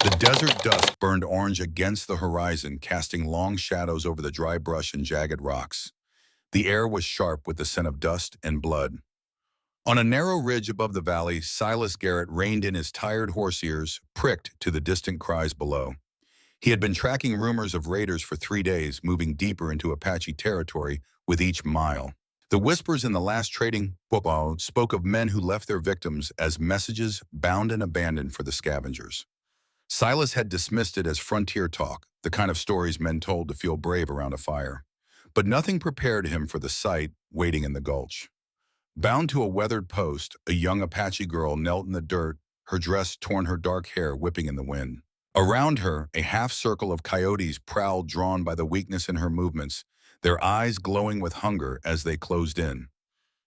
The desert dusk burned orange against the horizon, casting long shadows over the dry brush and jagged rocks. The air was sharp with the scent of dust and blood. On a narrow ridge above the valley, Silas Garrett reined in his tired horse ears, pricked to the distant cries below. He had been tracking rumors of raiders for 3 days, moving deeper into Apache territory with each mile. The whispers in the last trading popo spoke of men who left their victims as messages bound and abandoned for the scavengers. Silas had dismissed it as frontier talk, the kind of stories men told to feel brave around a fire. But nothing prepared him for the sight waiting in the gulch. Bound to a weathered post, a young Apache girl knelt in the dirt, her dress torn, her dark hair whipping in the wind. Around her, a half-circle of coyotes prowled, drawn by the weakness in her movements, their eyes glowing with hunger as they closed in.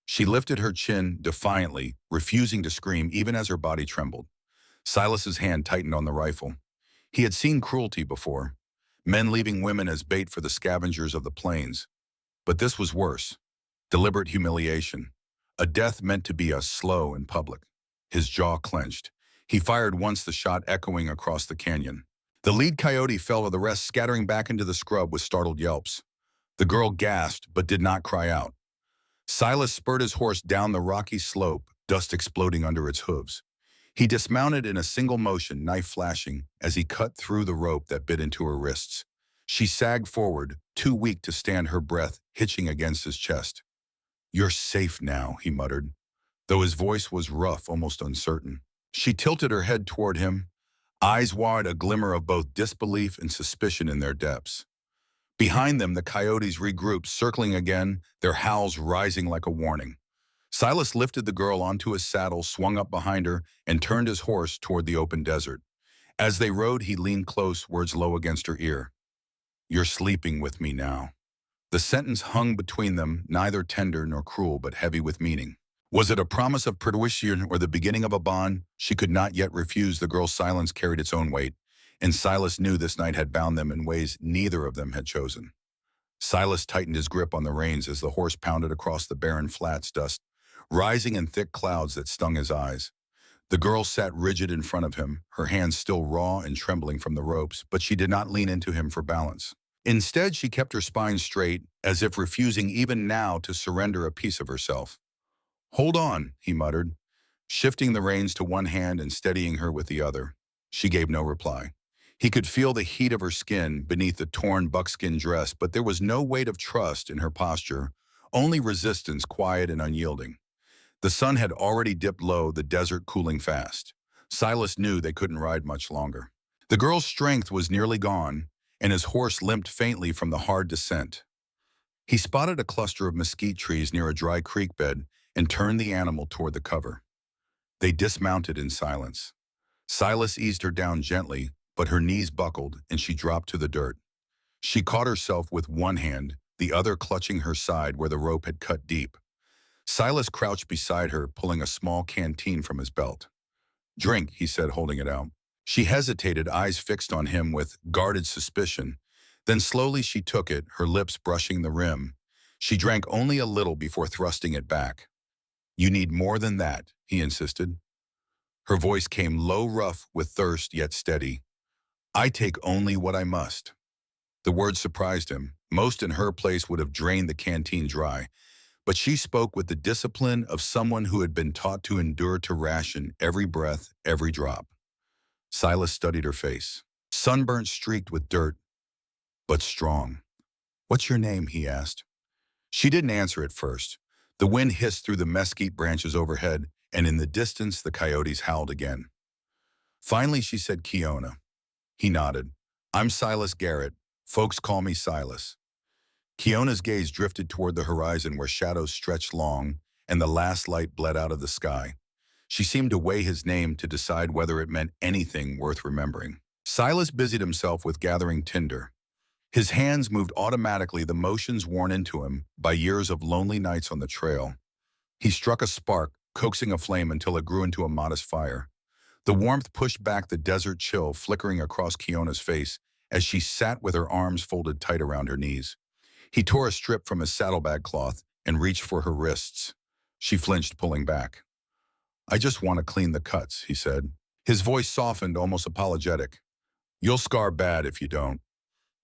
She lifted her chin defiantly, refusing to scream even as her body trembled. Silas's hand tightened on the rifle. He had seen cruelty before, men leaving women as bait for the scavengers of the plains. But this was worse. Deliberate humiliation. A death meant to be slow and public. His jaw clenched. He fired once, the shot echoing across the canyon. The lead coyote fell, with the rest scattering back into the scrub with startled yelps. The girl gasped but did not cry out. Silas spurred his horse down the rocky slope, dust exploding under its hooves. He dismounted in a single motion, knife flashing, as he cut through the rope that bit into her wrists. She sagged forward, too weak to stand, her breath hitching against his chest. "You're safe now," he muttered, though his voice was rough, almost uncertain. She tilted her head toward him, eyes wide, a glimmer of both disbelief and suspicion in their depths. Behind them, the coyotes regrouped, circling again, their howls rising like a warning. Silas lifted the girl onto his saddle, swung up behind her, and turned his horse toward the open desert. As they rode, he leaned close, words low against her ear. "You're sleeping with me now." The sentence hung between them, neither tender nor cruel, but heavy with meaning. Was it a promise of perdition or the beginning of a bond she could not yet refuse? The girl's silence carried its own weight, and Silas knew this night had bound them in ways neither of them had chosen. Silas tightened his grip on the reins as the horse pounded across the barren flats, dust rising in thick clouds that stung his eyes. The girl sat rigid in front of him, her hands still raw and trembling from the ropes, but she did not lean into him for balance. Instead, she kept her spine straight, as if refusing even now to surrender a piece of herself. "Hold on," he muttered, shifting the reins to one hand and steadying her with the other. She gave no reply. He could feel the heat of her skin beneath the torn buckskin dress, but there was no weight of trust in her posture, only resistance, quiet and unyielding. The sun had already dipped low, the desert cooling fast. Silas knew they couldn't ride much longer. The girl's strength was nearly gone, and his horse limped faintly from the hard descent. He spotted a cluster of mesquite trees near a dry creek bed and turned the animal toward the cover. They dismounted in silence. Silas eased her down gently, but her knees buckled and she dropped to the dirt. She caught herself with one hand, the other clutching her side where the rope had cut deep. Silas crouched beside her, pulling a small canteen from his belt. "Drink," he said, holding it out. She hesitated, eyes fixed on him with guarded suspicion. Then slowly she took it, her lips brushing the rim. She drank only a little before thrusting it back. "You need more than that," he insisted. Her voice came low, rough with thirst, yet steady. "I take only what I must." The words surprised him. Most in her place would have drained the canteen dry, but she spoke with the discipline of someone who had been taught to endure, to ration every breath, every drop. Silas studied her face, sunburnt, streaked with dirt, but strong. "What's your name?" he asked. She didn't answer at first. The wind hissed through the mesquite branches overhead, and in the distance the coyotes howled again. Finally she said, "Kiona." He nodded. "I'm Silas Garrett. Folks call me Silas." Kiona's gaze drifted toward the horizon where shadows stretched long and the last light bled out of the sky. She seemed to weigh his name, to decide whether it meant anything worth remembering. Silas busied himself with gathering tinder. His hands moved automatically, the motions worn into him by years of lonely nights on the trail. He struck a spark, coaxing a flame until it grew into a modest fire. The warmth pushed back the desert chill flickering across Kiona's face as she sat with her arms folded tight around her knees. He tore a strip from his saddlebag cloth and reached for her wrists. She flinched, pulling back. "I just want to clean the cuts," he said. His voice softened, almost apologetic. You'll scar bad if you don't.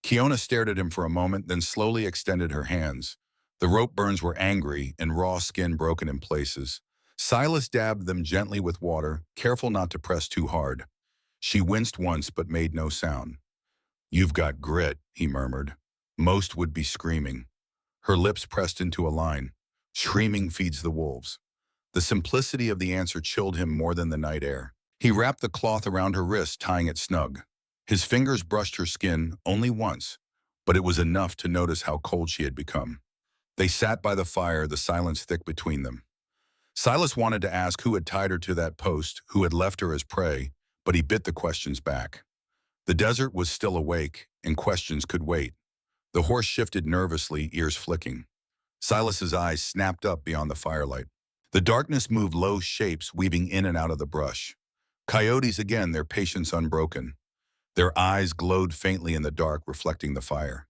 Kiona stared at him for a moment, then slowly extended her hands. The rope burns were angry and raw skin broken in places. Silas dabbed them gently with water, careful not to press too hard. She winced once but made no sound. You've got grit, he murmured. Most would be screaming. Her lips pressed into a line. Screaming feeds the wolves. The simplicity of the answer chilled him more than the night air. He wrapped the cloth around her wrist, tying it snug. His fingers brushed her skin only once, but it was enough to notice how cold she had become. They sat by the fire, the silence thick between them. Silas wanted to ask who had tied her to that post, who had left her as prey, but he bit the questions back. The desert was still awake, and questions could wait. The horse shifted nervously, ears flicking. Silas's eyes snapped up beyond the firelight. The darkness moved low shapes weaving in and out of the brush. Coyotes again, their patience unbroken. Their eyes glowed faintly in the dark, reflecting the fire.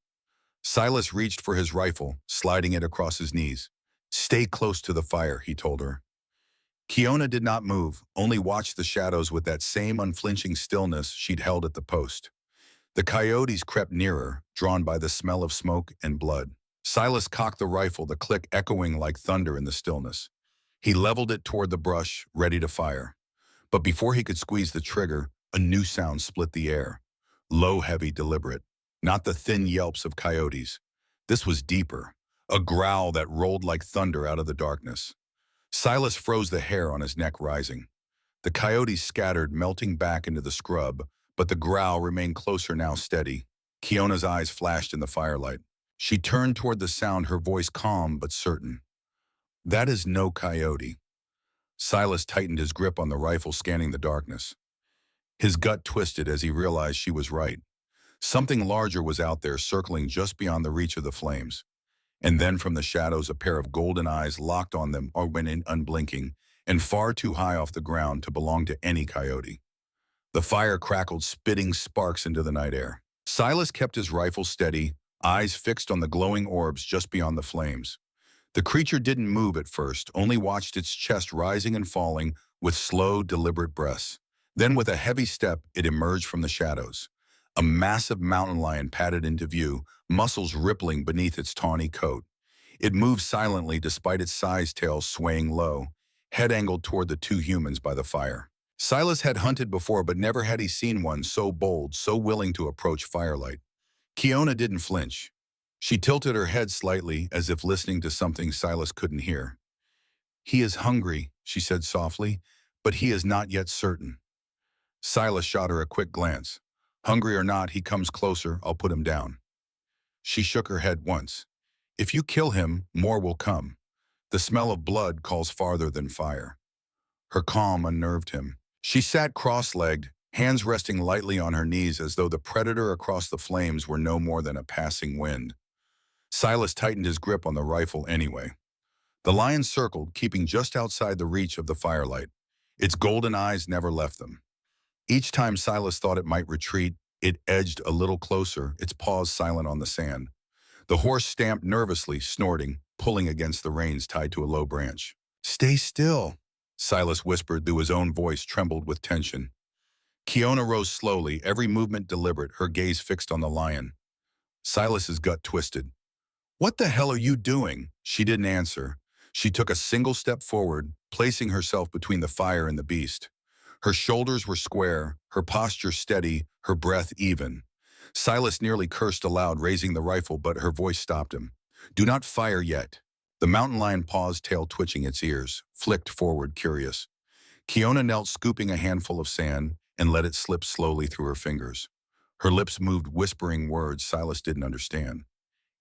Silas reached for his rifle, sliding it across his knees. Stay close to the fire, he told her. Kiona did not move, only watched the shadows with that same unflinching stillness she'd held at the post. The coyotes crept nearer, drawn by the smell of smoke and blood. Silas cocked the rifle, the click echoing like thunder in the stillness. He leveled it toward the brush, ready to fire. But before he could squeeze the trigger, a new sound split the air. Low, heavy, deliberate. Not the thin yelps of coyotes. This was deeper, a growl that rolled like thunder out of the darkness. Silas froze, the hair on his neck rising. The coyotes scattered, melting back into the scrub, but the growl remained closer, now steady. Kiona's eyes flashed in the firelight. She turned toward the sound, her voice calm but certain. That is no coyote. Silas tightened his grip on the rifle, scanning the darkness. His gut twisted as he realized she was right. Something larger was out there, circling just beyond the reach of the flames. And then from the shadows, a pair of golden eyes locked on them or went in unblinking, and far too high off the ground to belong to any coyote. The fire crackled, spitting sparks into the night air. Silas kept his rifle steady, eyes fixed on the glowing orbs just beyond the flames. The creature didn't move at first, only watched its chest rising and falling with slow, deliberate breaths. Then with a heavy step, it emerged from the shadows. A massive mountain lion padded into view, muscles rippling beneath its tawny coat. It moved silently despite its size, tail swaying low, head angled toward the two humans by the fire. Silas had hunted before, but never had he seen one so bold, so willing to approach firelight. Kiona didn't flinch. She tilted her head slightly, as if listening to something Silas couldn't hear. He is hungry, she said softly, but he is not yet certain. Silas shot her a quick glance. Hungry or not, he comes closer, I'll put him down. She shook her head once. If you kill him, more will come. The smell of blood calls farther than fire. Her calm unnerved him. She sat cross-legged, hands resting lightly on her knees as though the predator across the flames were no more than a passing wind. Silas tightened his grip on the rifle anyway. The lion circled, keeping just outside the reach of the firelight. Its golden eyes never left them. Each time Silas thought it might retreat, it edged a little closer, its paws silent on the sand. The horse stamped nervously, snorting, pulling against the reins tied to a low branch. Stay still, Silas whispered, though his own voice trembled with tension. Kiona rose slowly, every movement deliberate, her gaze fixed on the lion. Silas's gut twisted. What the hell are you doing? She didn't answer. She took a single step forward, placing herself between the fire and the beast. Her shoulders were square, her posture steady, her breath even. Silas nearly cursed aloud, raising the rifle, but her voice stopped him. Do not fire yet. The mountain lion paused, tail twitching its ears, flicked forward, curious. Kiona knelt, scooping a handful of sand, and let it slip slowly through her fingers. Her lips moved, whispering words Silas didn't understand.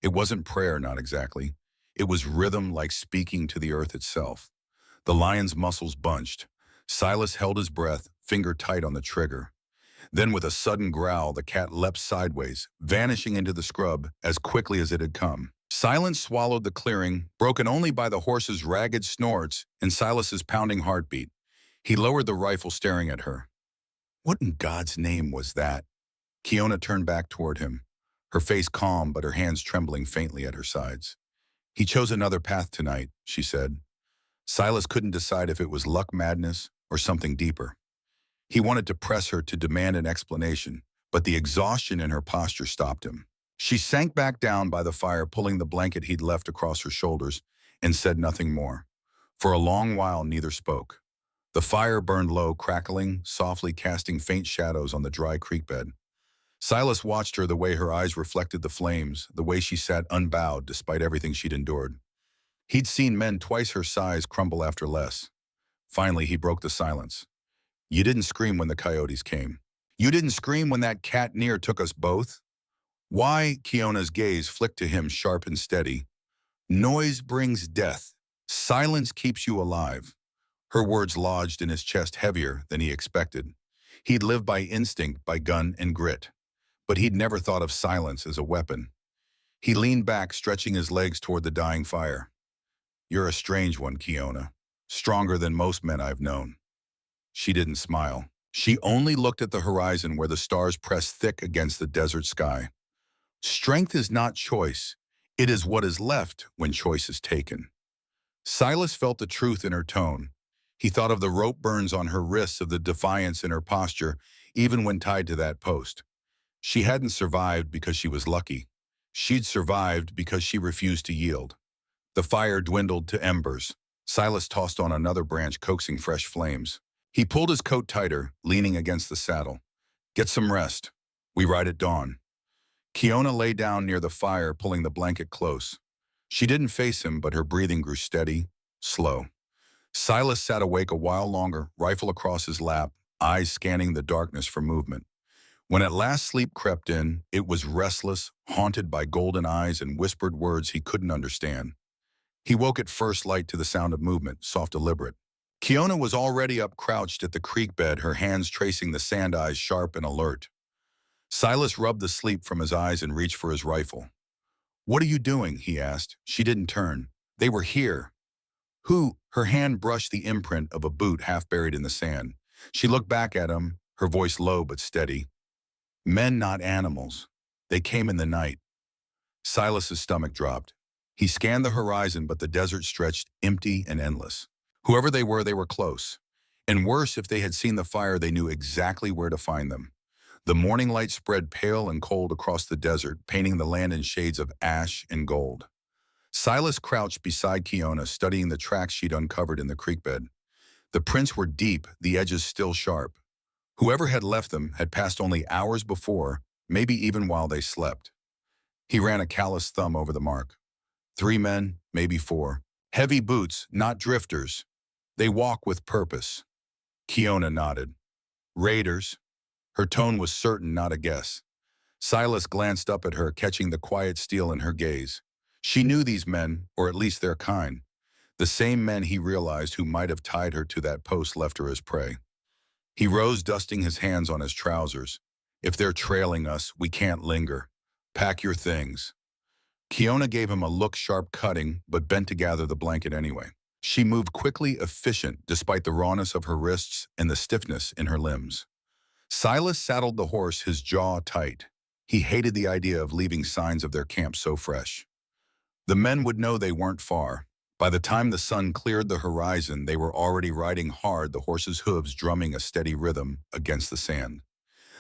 It wasn't prayer, not exactly. It was rhythm, like speaking to the earth itself. The lion's muscles bunched. Silas held his breath, finger tight on the trigger. Then with a sudden growl, the cat leapt sideways, vanishing into the scrub as quickly as it had come. Silence swallowed the clearing, broken only by the horse's ragged snorts and Silas's pounding heartbeat. He lowered the rifle, staring at her. What in God's name was that? Kiona turned back toward him, her face calm but her hands trembling faintly at her sides. He chose another path tonight, she said. Silas couldn't decide if it was luck, madness, or something deeper. He wanted to press her, to demand an explanation, but the exhaustion in her posture stopped him. She sank back down by the fire, pulling the blanket he'd left across her shoulders, and said nothing more. For a long while, neither spoke. The fire burned low, crackling, softly casting faint shadows on the dry creek bed. Silas watched her, the way her eyes reflected the flames, the way she sat unbowed despite everything she'd endured. He'd seen men twice her size crumble after less. Finally, he broke the silence. "You didn't scream when the coyotes came. You didn't scream when that cat near took us both?" "Why?" Kiona's gaze flicked to him, sharp and steady. "Noise brings death. Silence keeps you alive." Her words lodged in his chest heavier than he expected. He'd lived by instinct, by gun and grit. But he'd never thought of silence as a weapon. He leaned back, stretching his legs toward the dying fire. "You're a strange one, Kiona. Stronger than most men I've known." She didn't smile. She only looked at the horizon where the stars pressed thick against the desert sky. "Strength is not choice. It is what is left when choice is taken." Silas felt the truth in her tone. He thought of the rope burns on her wrists, of the defiance in her posture, even when tied to that post. She hadn't survived because she was lucky. She'd survived because she refused to yield. The fire dwindled to embers. Silas tossed on another branch, coaxing fresh flames. He pulled his coat tighter, leaning against the saddle. "Get some rest. We ride at dawn." Kiona lay down near the fire, pulling the blanket close. She didn't face him, but her breathing grew steady, slow. Silas sat awake a while longer, rifle across his lap, eyes scanning the darkness for movement. When at last sleep crept in, it was restless, haunted by golden eyes and whispered words he couldn't understand. He woke at first light to the sound of movement, soft, deliberate. Kiona was already up, crouched at the creek bed, her hands tracing the sand, eyes sharp and alert. Silas rubbed the sleep from his eyes and reached for his rifle. "What are you doing?" he asked. She didn't turn. "They were here." "Who?" Her hand brushed the imprint of a boot half buried in the sand. She looked back at him, her voice low but steady. "Men, not animals. They came in the night." Silas's stomach dropped. He scanned the horizon, but the desert stretched empty and endless. Whoever they were close. And worse, if they had seen the fire, they knew exactly where to find them. The morning light spread pale and cold across the desert, painting the land in shades of ash and gold. Silas crouched beside Kiona, studying the tracks she'd uncovered in the creek bed. The prints were deep, the edges still sharp. Whoever had left them had passed only hours before, maybe even while they slept. He ran a calloused thumb over the mark. 3 men, maybe 4. Heavy boots, not drifters. They walk with purpose. Kiona nodded. "Raiders." Her tone was certain, not a guess. Silas glanced up at her, catching the quiet steel in her gaze. She knew these men, or at least their kind. The same men he realized who might have tied her to that post, left her as prey. He rose, dusting his hands on his trousers. "If they're trailing us, we can't linger. Pack your things." Kiona gave him a look, sharp, cutting, but bent to gather the blanket anyway. She moved quickly, efficient, despite the rawness of her wrists and the stiffness in her limbs. Silas saddled the horse, his jaw tight. He hated the idea of leaving signs of their camp so fresh. The men would know they weren't far. By the time the sun cleared the horizon, they were already riding hard, the horse's hooves drumming a steady rhythm against the sand.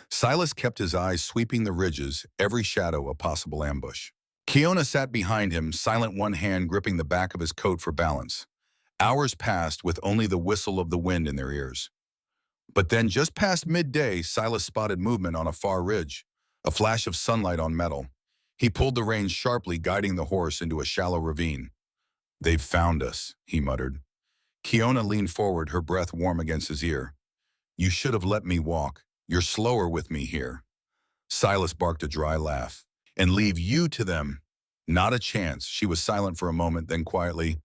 Silas kept his eyes sweeping the ridges, every shadow a possible ambush. Kiona sat behind him, silent, one hand gripping the back of his coat for balance. Hours passed with only the whistle of the wind in their ears. But then, just past midday, Silas spotted movement on a far ridge, a flash of sunlight on metal. He pulled the reins sharply, guiding the horse into a shallow ravine. "They've found us," he muttered. Kiona leaned forward, her breath warm against his ear. "You should have let me walk. You're slower with me here." Silas barked a dry laugh. "And leave you to them? Not a chance." She was silent for a moment, then quietly,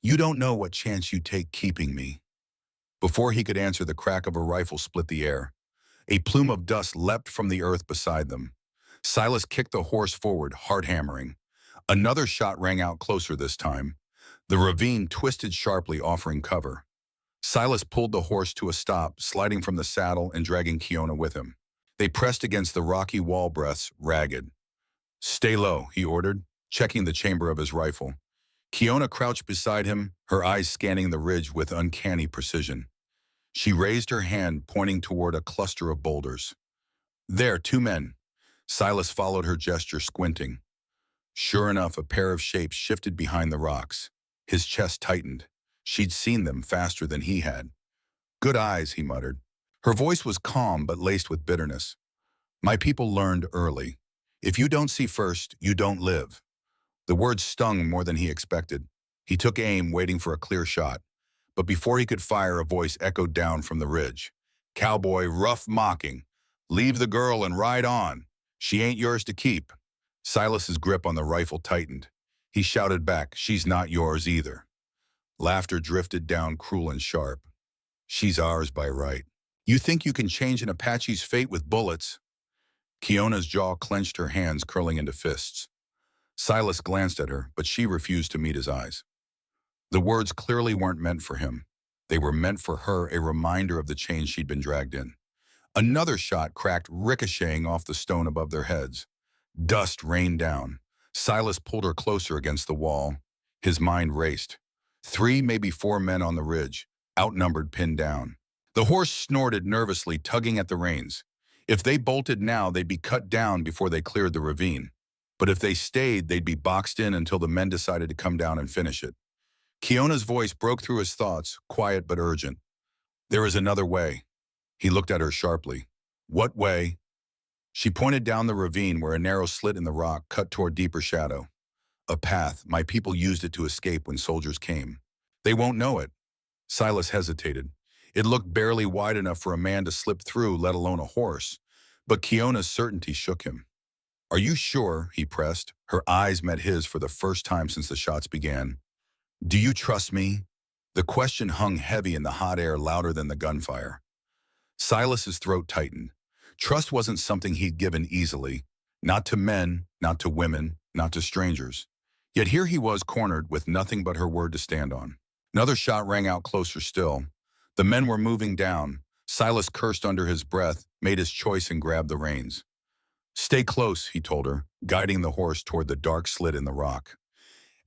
"You don't know what chance you take keeping me." Before he could answer, the crack of a rifle split the air. A plume of dust leapt from the earth beside them. Silas kicked the horse forward, heart hammering. Another shot rang out, closer this time. The ravine twisted sharply, offering cover. Silas pulled the horse to a stop, sliding from the saddle and dragging Kiona with him. They pressed against the rocky wall, breaths ragged. "Stay low," he ordered, checking the chamber of his rifle. Kiona crouched beside him, her eyes scanning the ridge with uncanny precision. She raised her hand, pointing toward a cluster of boulders. There, two men. Silas followed her gesture, squinting. Sure enough, a pair of shapes shifted behind the rocks. His chest tightened. She'd seen them faster than he had. Good eyes, he muttered. Her voice was calm but laced with bitterness. My people learned early. If you don't see first, you don't live. The words stung more than he expected. He took aim, waiting for a clear shot. But before he could fire, a voice echoed down from the ridge. Cowboy, rough mocking. Leave the girl and ride on. She ain't yours to keep. Silas's grip on the rifle tightened. He shouted back, she's not yours either. Laughter drifted down, cruel and sharp. She's ours by right. You think you can change an Apache's fate with bullets? Kiona's jaw clenched, her hands curling into fists. Silas glanced at her, but she refused to meet his eyes. The words clearly weren't meant for him. They were meant for her, a reminder of the chains she'd been dragged in. Another shot cracked, ricocheting off the stone above their heads. Dust rained down. Silas pulled her closer against the wall. His mind raced. 3, maybe 4 men on the ridge, outnumbered, pinned down. The horse snorted nervously, tugging at the reins. If they bolted now, they'd be cut down before they cleared the ravine. But if they stayed, they'd be boxed in until the men decided to come down and finish it. Kiona's voice broke through his thoughts, quiet but urgent. There is another way. He looked at her sharply. What way? She pointed down the ravine where a narrow slit in the rock cut toward deeper shadow. A path. My people used it to escape when soldiers came. They won't know it. Silas hesitated. It looked barely wide enough for a man to slip through, let alone a horse. But Kiona's certainty shook him. Are you sure? He pressed. Her eyes met his for the first time since the shots began. Do you trust me? The question hung heavy in the hot air, louder than the gunfire. Silas's throat tightened. Trust wasn't something he'd given easily. Not to men, not to women, not to strangers. Yet here he was, cornered with nothing but her word to stand on. Another shot rang out closer still. The men were moving down. Silas cursed under his breath, made his choice, and grabbed the reins. Stay close, he told her, guiding the horse toward the dark slit in the rock.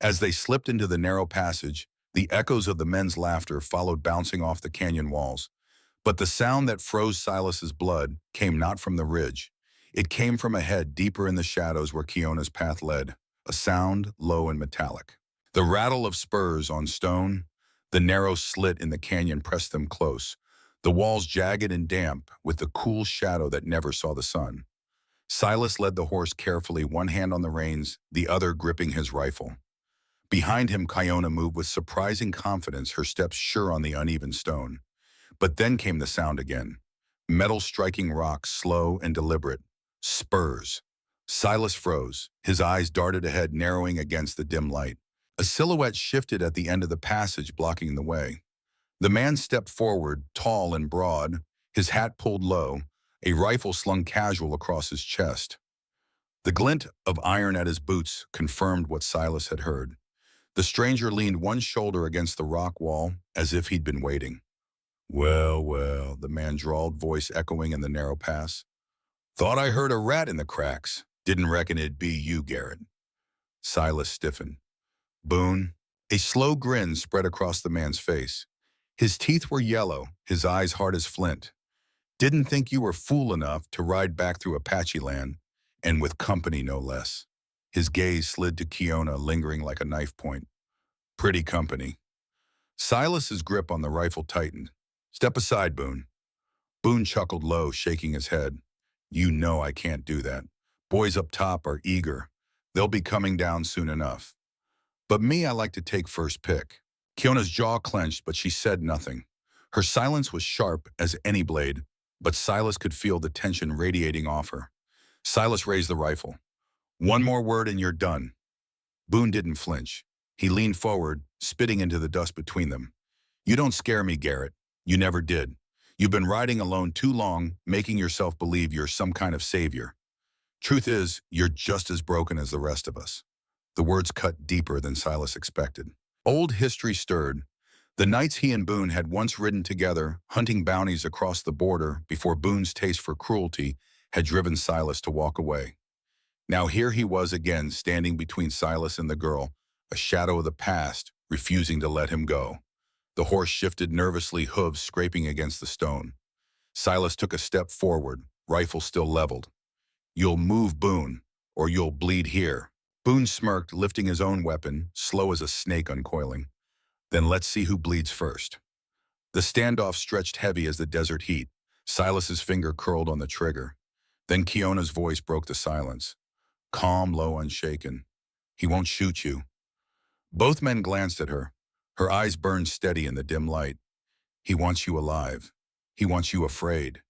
As they slipped into the narrow passage, the echoes of the men's laughter followed, bouncing off the canyon walls. But the sound that froze Silas's blood came not from the ridge. It came from ahead, deeper in the shadows where Kiona's path led, a sound low and metallic. The rattle of spurs on stone. The narrow slit in the canyon pressed them close, the walls jagged and damp with the cool shadow that never saw the sun. Silas led the horse carefully, one hand on the reins, the other gripping his rifle. Behind him, Kiona moved with surprising confidence, her steps sure on the uneven stone. But then came the sound again. Metal striking rock, slow and deliberate. Spurs. Silas froze. His eyes darted ahead, narrowing against the dim light. A silhouette shifted at the end of the passage, blocking the way. The man stepped forward, tall and broad, his hat pulled low, a rifle slung casual across his chest. The glint of iron at his boots confirmed what Silas had heard. The stranger leaned one shoulder against the rock wall, as if he'd been waiting. Well, well, the man drawled, voice echoing in the narrow pass. Thought I heard a rat in the cracks. Didn't reckon it'd be you, Garrett. Silas stiffened. Boone. A slow grin spread across the man's face. His teeth were yellow, his eyes hard as flint. Didn't think you were fool enough to ride back through Apache land, and with company no less. His gaze slid to Kiona, lingering like a knife point. Pretty company. Silas's grip on the rifle tightened. Step aside, Boone. Boone chuckled low, shaking his head. You know I can't do that. Boys up top are eager. They'll be coming down soon enough. But me, I like to take first pick. Kiona's jaw clenched, but she said nothing. Her silence was sharp as any blade, but Silas could feel the tension radiating off her. Silas raised the rifle. One more word and you're done. Boone didn't flinch. He leaned forward, spitting into the dust between them. You don't scare me, Garrett. You never did. You've been riding alone too long, making yourself believe you're some kind of savior. Truth is, you're just as broken as the rest of us. The words cut deeper than Silas expected. Old history stirred. The nights he and Boone had once ridden together, hunting bounties across the border before Boone's taste for cruelty had driven Silas to walk away. Now here he was again, standing between Silas and the girl, a shadow of the past, refusing to let him go. The horse shifted nervously, hooves scraping against the stone. Silas took a step forward, rifle still leveled. "You'll move, Boone, or you'll bleed here." Boone smirked, lifting his own weapon, slow as a snake uncoiling. "Then let's see who bleeds first." The standoff stretched heavy as the desert heat. Silas's finger curled on the trigger. Then Keona's voice broke the silence. Calm, low, unshaken. "He won't shoot you." Both men glanced at her. Her eyes burned steady in the dim light. "He wants you alive. He wants you afraid."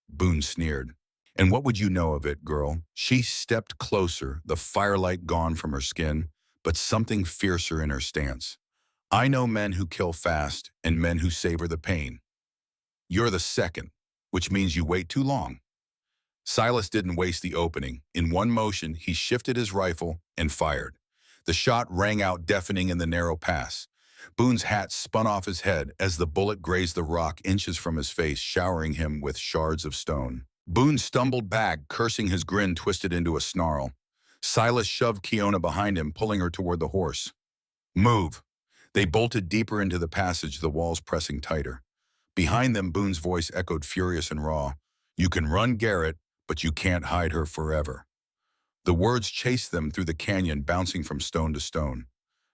Boone sneered. "And what would you know of it, girl?" She stepped closer, the firelight gone from her skin, but something fiercer in her stance. "I know men who kill fast and men who savor the pain. You're the second, which means you wait too long." Silas didn't waste the opening. In one motion, he shifted his rifle and fired. The shot rang out deafening in the narrow pass. Boone's hat spun off his head as the bullet grazed the rock inches from his face, showering him with shards of stone. Boone stumbled back, cursing, his grin twisted into a snarl. Silas shoved Keona behind him, pulling her toward the horse. "Move." They bolted deeper into the passage, the walls pressing tighter. Behind them, Boone's voice echoed furious and raw. "You can run Garrett, but you can't hide her forever." The words chased them through the canyon, bouncing from stone to stone.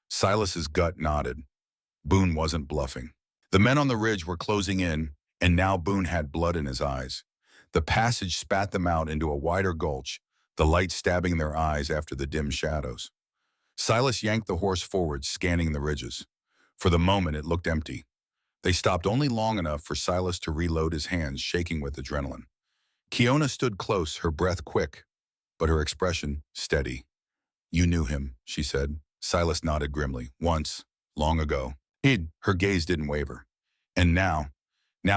Silas's gut nodded. Boone wasn't bluffing. The men on the ridge were closing in, and now Boone had blood in his eyes. The passage spat them out into a wider gulch, the light stabbing their eyes after the dim shadows. Silas yanked the horse forward, scanning the ridges. For the moment, it looked empty. They stopped only long enough for Silas to reload, his hands shaking with adrenaline. Keona stood close, her breath quick, but her expression steady. "You knew him," she said. Silas nodded grimly. "Once, long ago." Her gaze didn't waver. "And now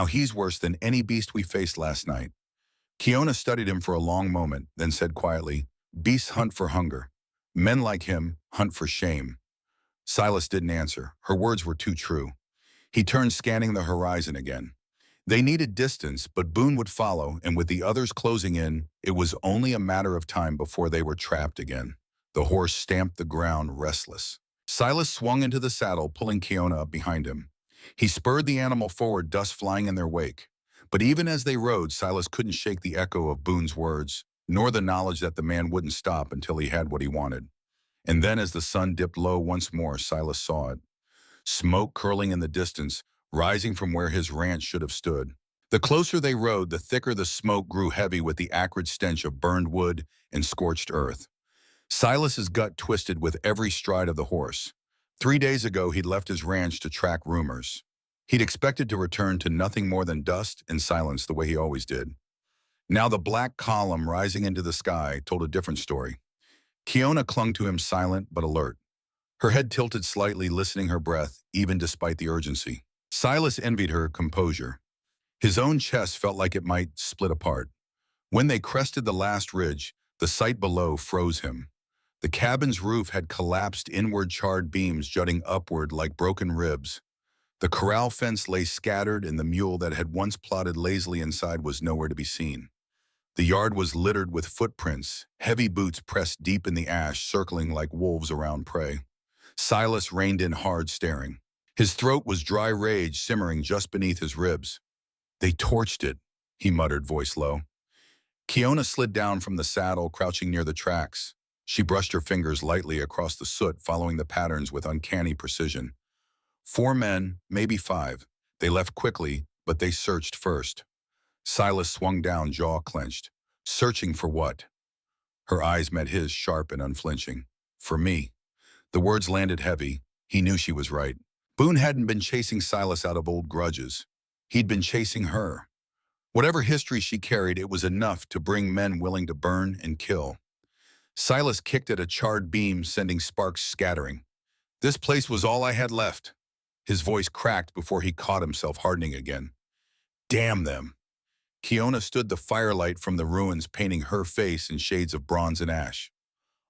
he's worse than any beast we faced last night." Keona studied him for a long moment, then said quietly, "Beasts hunt for hunger. Men like him hunt for shame." Silas didn't answer. Her words were too true. He turned, scanning the horizon again. They needed distance, but Boone would follow, and with the others closing in, it was only a matter of time before they were trapped again. The horse stamped the ground, restless. Silas swung into the saddle, pulling Keona up behind him. He spurred the animal forward, dust flying in their wake. But even as they rode, Silas couldn't shake the echo of Boone's words, nor the knowledge that the man wouldn't stop until he had what he wanted. And then as the sun dipped low once more, Silas saw it. Smoke curling in the distance, rising from where his ranch should have stood. The closer they rode, the thicker the smoke grew, heavy with the acrid stench of burned wood and scorched earth. Silas's gut twisted with every stride of the horse. 3 days ago, he'd left his ranch to track rumors. He'd expected to return to nothing more than dust and silence, the way he always did. Now the black column rising into the sky told a different story. Keona clung to him, silent but alert. Her head tilted slightly, listening her breath, even despite the urgency. Silas envied her composure. His own chest felt like it might split apart. When they crested the last ridge, the sight below froze him. The cabin's roof had collapsed inward, charred beams jutting upward like broken ribs. The corral fence lay scattered, and the mule that had once plodded lazily inside was nowhere to be seen. The yard was littered with footprints, heavy boots pressed deep in the ash, circling like wolves around prey. Silas reined in hard, staring. His throat was dry rage simmering just beneath his ribs. "They torched it," he muttered, voice low. Keona slid down from the saddle, crouching near the tracks. She brushed her fingers lightly across the soot, following the patterns with uncanny precision. 4 men, maybe 5. They left quickly, but they searched first. Silas swung down, jaw clenched. "Searching for what?" Her eyes met his, sharp and unflinching. "For me." The words landed heavy. He knew she was right. Boone hadn't been chasing Silas out of old grudges. He'd been chasing her. Whatever history she carried, it was enough to bring men willing to burn and kill. Silas kicked at a charred beam, sending sparks scattering. "This place was all I had left." His voice cracked before he caught himself, hardening again. "Damn them." Keona stood, the firelight from the ruins painting her face in shades of bronze and ash.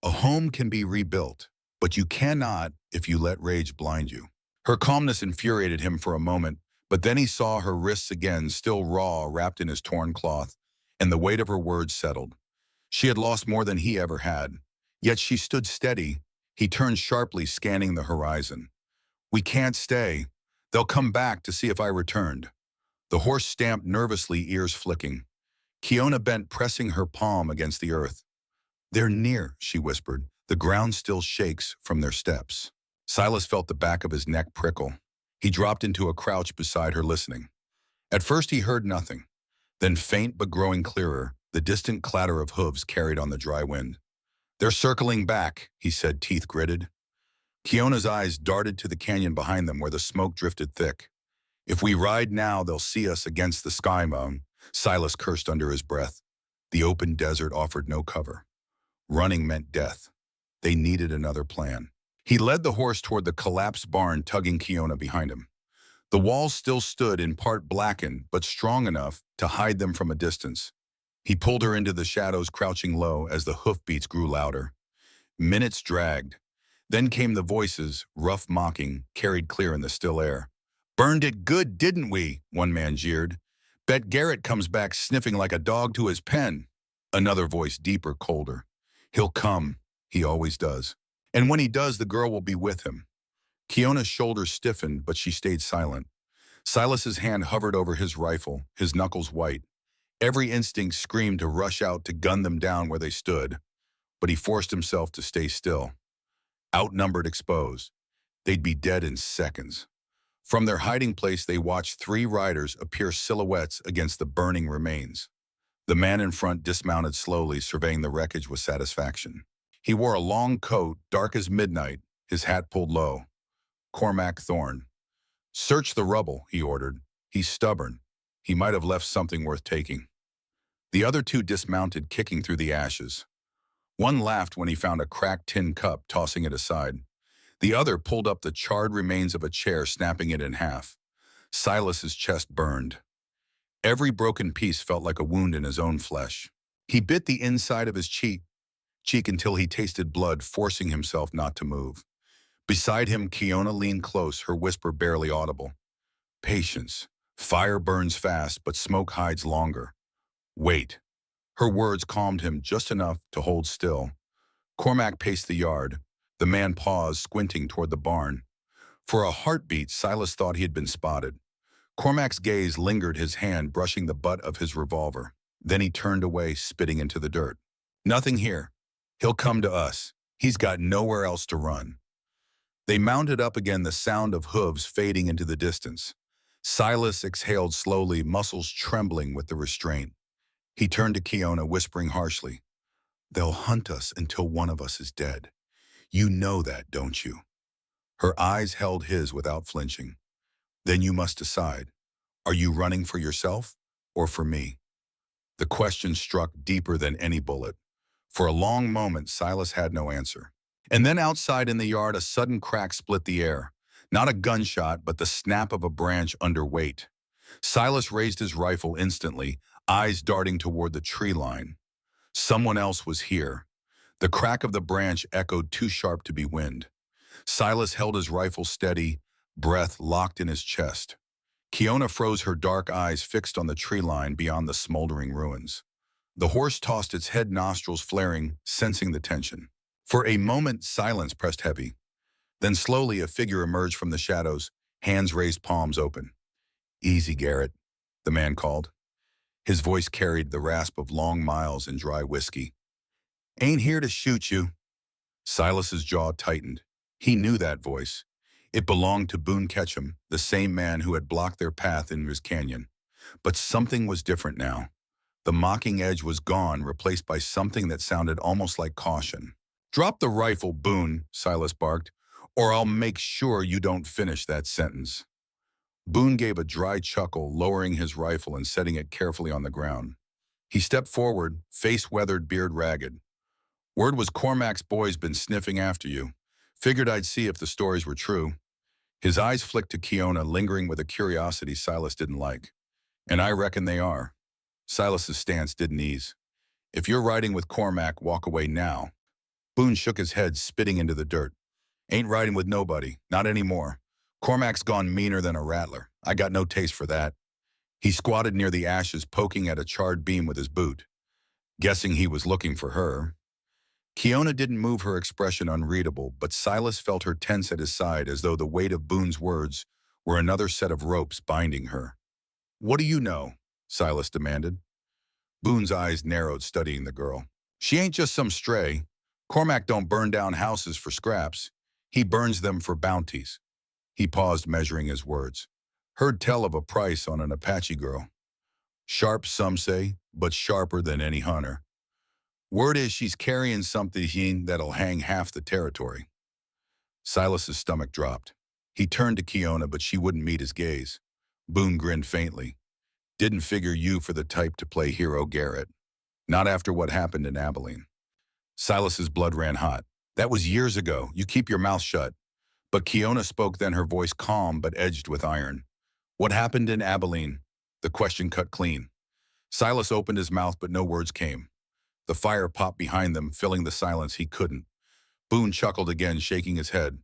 "A home can be rebuilt, but you cannot if you let rage blind you." Her calmness infuriated him for a moment, but then he saw her wrists again, still raw, wrapped in his torn cloth, and the weight of her words settled. She had lost more than he ever had, yet she stood steady. He turned sharply, scanning the horizon. "We can't stay. They'll come back to see if I returned." The horse stamped nervously, ears flicking. Kiona bent, pressing her palm against the earth. "They're near," she whispered. "The ground still shakes from their steps." Silas felt the back of his neck prickle. He dropped into a crouch beside her, listening. At first he heard nothing. Then, faint but growing clearer, the distant clatter of hooves carried on the dry wind. "They're circling back," he said, teeth gritted. Kiona's eyes darted to the canyon behind them where the smoke drifted thick. "If we ride now, they'll see us against the sky moon," Silas cursed under his breath. The open desert offered no cover. Running meant death. They needed another plan. He led the horse toward the collapsed barn, tugging Kiona behind him. The walls still stood, in part blackened, but strong enough to hide them from a distance. He pulled her into the shadows, crouching low as the hoofbeats grew louder. Minutes dragged. Then came the voices, rough mocking, carried clear in the still air. "Burned it good, didn't we?" one man jeered. "Bet Garrett comes back sniffing like a dog to his pen." Another voice, deeper, colder. "He'll come. He always does. And when he does, the girl will be with him." Kiona's shoulders stiffened, but she stayed silent. Silas's hand hovered over his rifle, his knuckles white. Every instinct screamed to rush out to gun them down where they stood, but he forced himself to stay still. Outnumbered, exposed. They'd be dead in seconds. From their hiding place, they watched three riders appear, silhouettes against the burning remains. The man in front dismounted slowly, surveying the wreckage with satisfaction. He wore a long coat, dark as midnight, his hat pulled low. Cormac Thorne. "Search the rubble," he ordered. "He's stubborn. He might have left something worth taking." The other two dismounted, kicking through the ashes. One laughed when he found a cracked tin cup, tossing it aside. The other pulled up the charred remains of a chair, snapping it in half. Silas's chest burned. Every broken piece felt like a wound in his own flesh. He bit the inside of his cheek until he tasted blood, forcing himself not to move. Beside him, Kiona leaned close, her whisper barely audible. "Patience. Fire burns fast, but smoke hides longer. Wait." Her words calmed him just enough to hold still. Cormac paced the yard. The man paused, squinting toward the barn. For a heartbeat, Silas thought he had been spotted. Cormac's gaze lingered, his hand brushing the butt of his revolver. Then he turned away, spitting into the dirt. "Nothing here. He'll come to us. He's got nowhere else to run." They mounted up again, the sound of hooves fading into the distance. Silas exhaled slowly, muscles trembling with the restraint. He turned to Kiona, whispering harshly, "They'll hunt us until one of us is dead. You know that, don't you?" Her eyes held his without flinching. "Then you must decide. Are you running for yourself or for me?" The question struck deeper than any bullet. For a long moment, Silas had no answer. And then outside in the yard, a sudden crack split the air. Not a gunshot, but the snap of a branch under weight. Silas raised his rifle instantly, eyes darting toward the tree line. Someone else was here. The crack of the branch echoed, too sharp to be wind. Silas held his rifle steady, breath locked in his chest. Kiona froze, her dark eyes fixed on the tree line beyond the smoldering ruins. The horse tossed its head, nostrils flaring, sensing the tension. For a moment, silence pressed heavy. Then slowly a figure emerged from the shadows, hands raised, palms open. "Easy, Garrett," the man called. His voice carried the rasp of long miles and dry whiskey. "Ain't here to shoot you." Silas's jaw tightened. He knew that voice. It belonged to Boone Ketchum, the same man who had blocked their path in his canyon. But something was different now. The mocking edge was gone, replaced by something that sounded almost like caution. "Drop the rifle, Boone," Silas barked, "or I'll make sure you don't finish that sentence." Boone gave a dry chuckle, lowering his rifle and setting it carefully on the ground. He stepped forward, face weathered, beard ragged. "Word was Cormac's boys been sniffing after you. Figured I'd see if the stories were true." His eyes flicked to Kiona, lingering with a curiosity Silas didn't like. "And I reckon they are." Silas's stance didn't ease. "If you're riding with Cormac, walk away now." Boone shook his head, spitting into the dirt. "Ain't riding with nobody, not anymore. Cormac's gone meaner than a rattler. I got no taste for that." He squatted near the ashes, poking at a charred beam with his boot. Guessing he was looking for her. Kiona didn't move, her expression unreadable, but Silas felt her tense at his side, as though the weight of Boone's words were another set of ropes binding her. "What do you know?" Silas demanded. Boone's eyes narrowed, studying the girl. She ain't just some stray. Cormac don't burn down houses for scraps. He burns them for bounties. He paused, measuring his words. Heard tell of a price on an Apache girl. Sharp, some say, but sharper than any hunter. Word is she's carrying something that'll hang half the territory. Silas's stomach dropped. He turned to Kiona, but she wouldn't meet his gaze. Boone grinned faintly. Didn't figure you for the type to play hero, Garrett. Not after what happened in Abilene. Silas's blood ran hot. That was years ago. You keep your mouth shut. But Kiona spoke then, her voice calm but edged with iron. What happened in Abilene? The question cut clean. Silas opened his mouth, but no words came. The fire popped behind them, filling the silence. He couldn't. Boone chuckled again, shaking his head.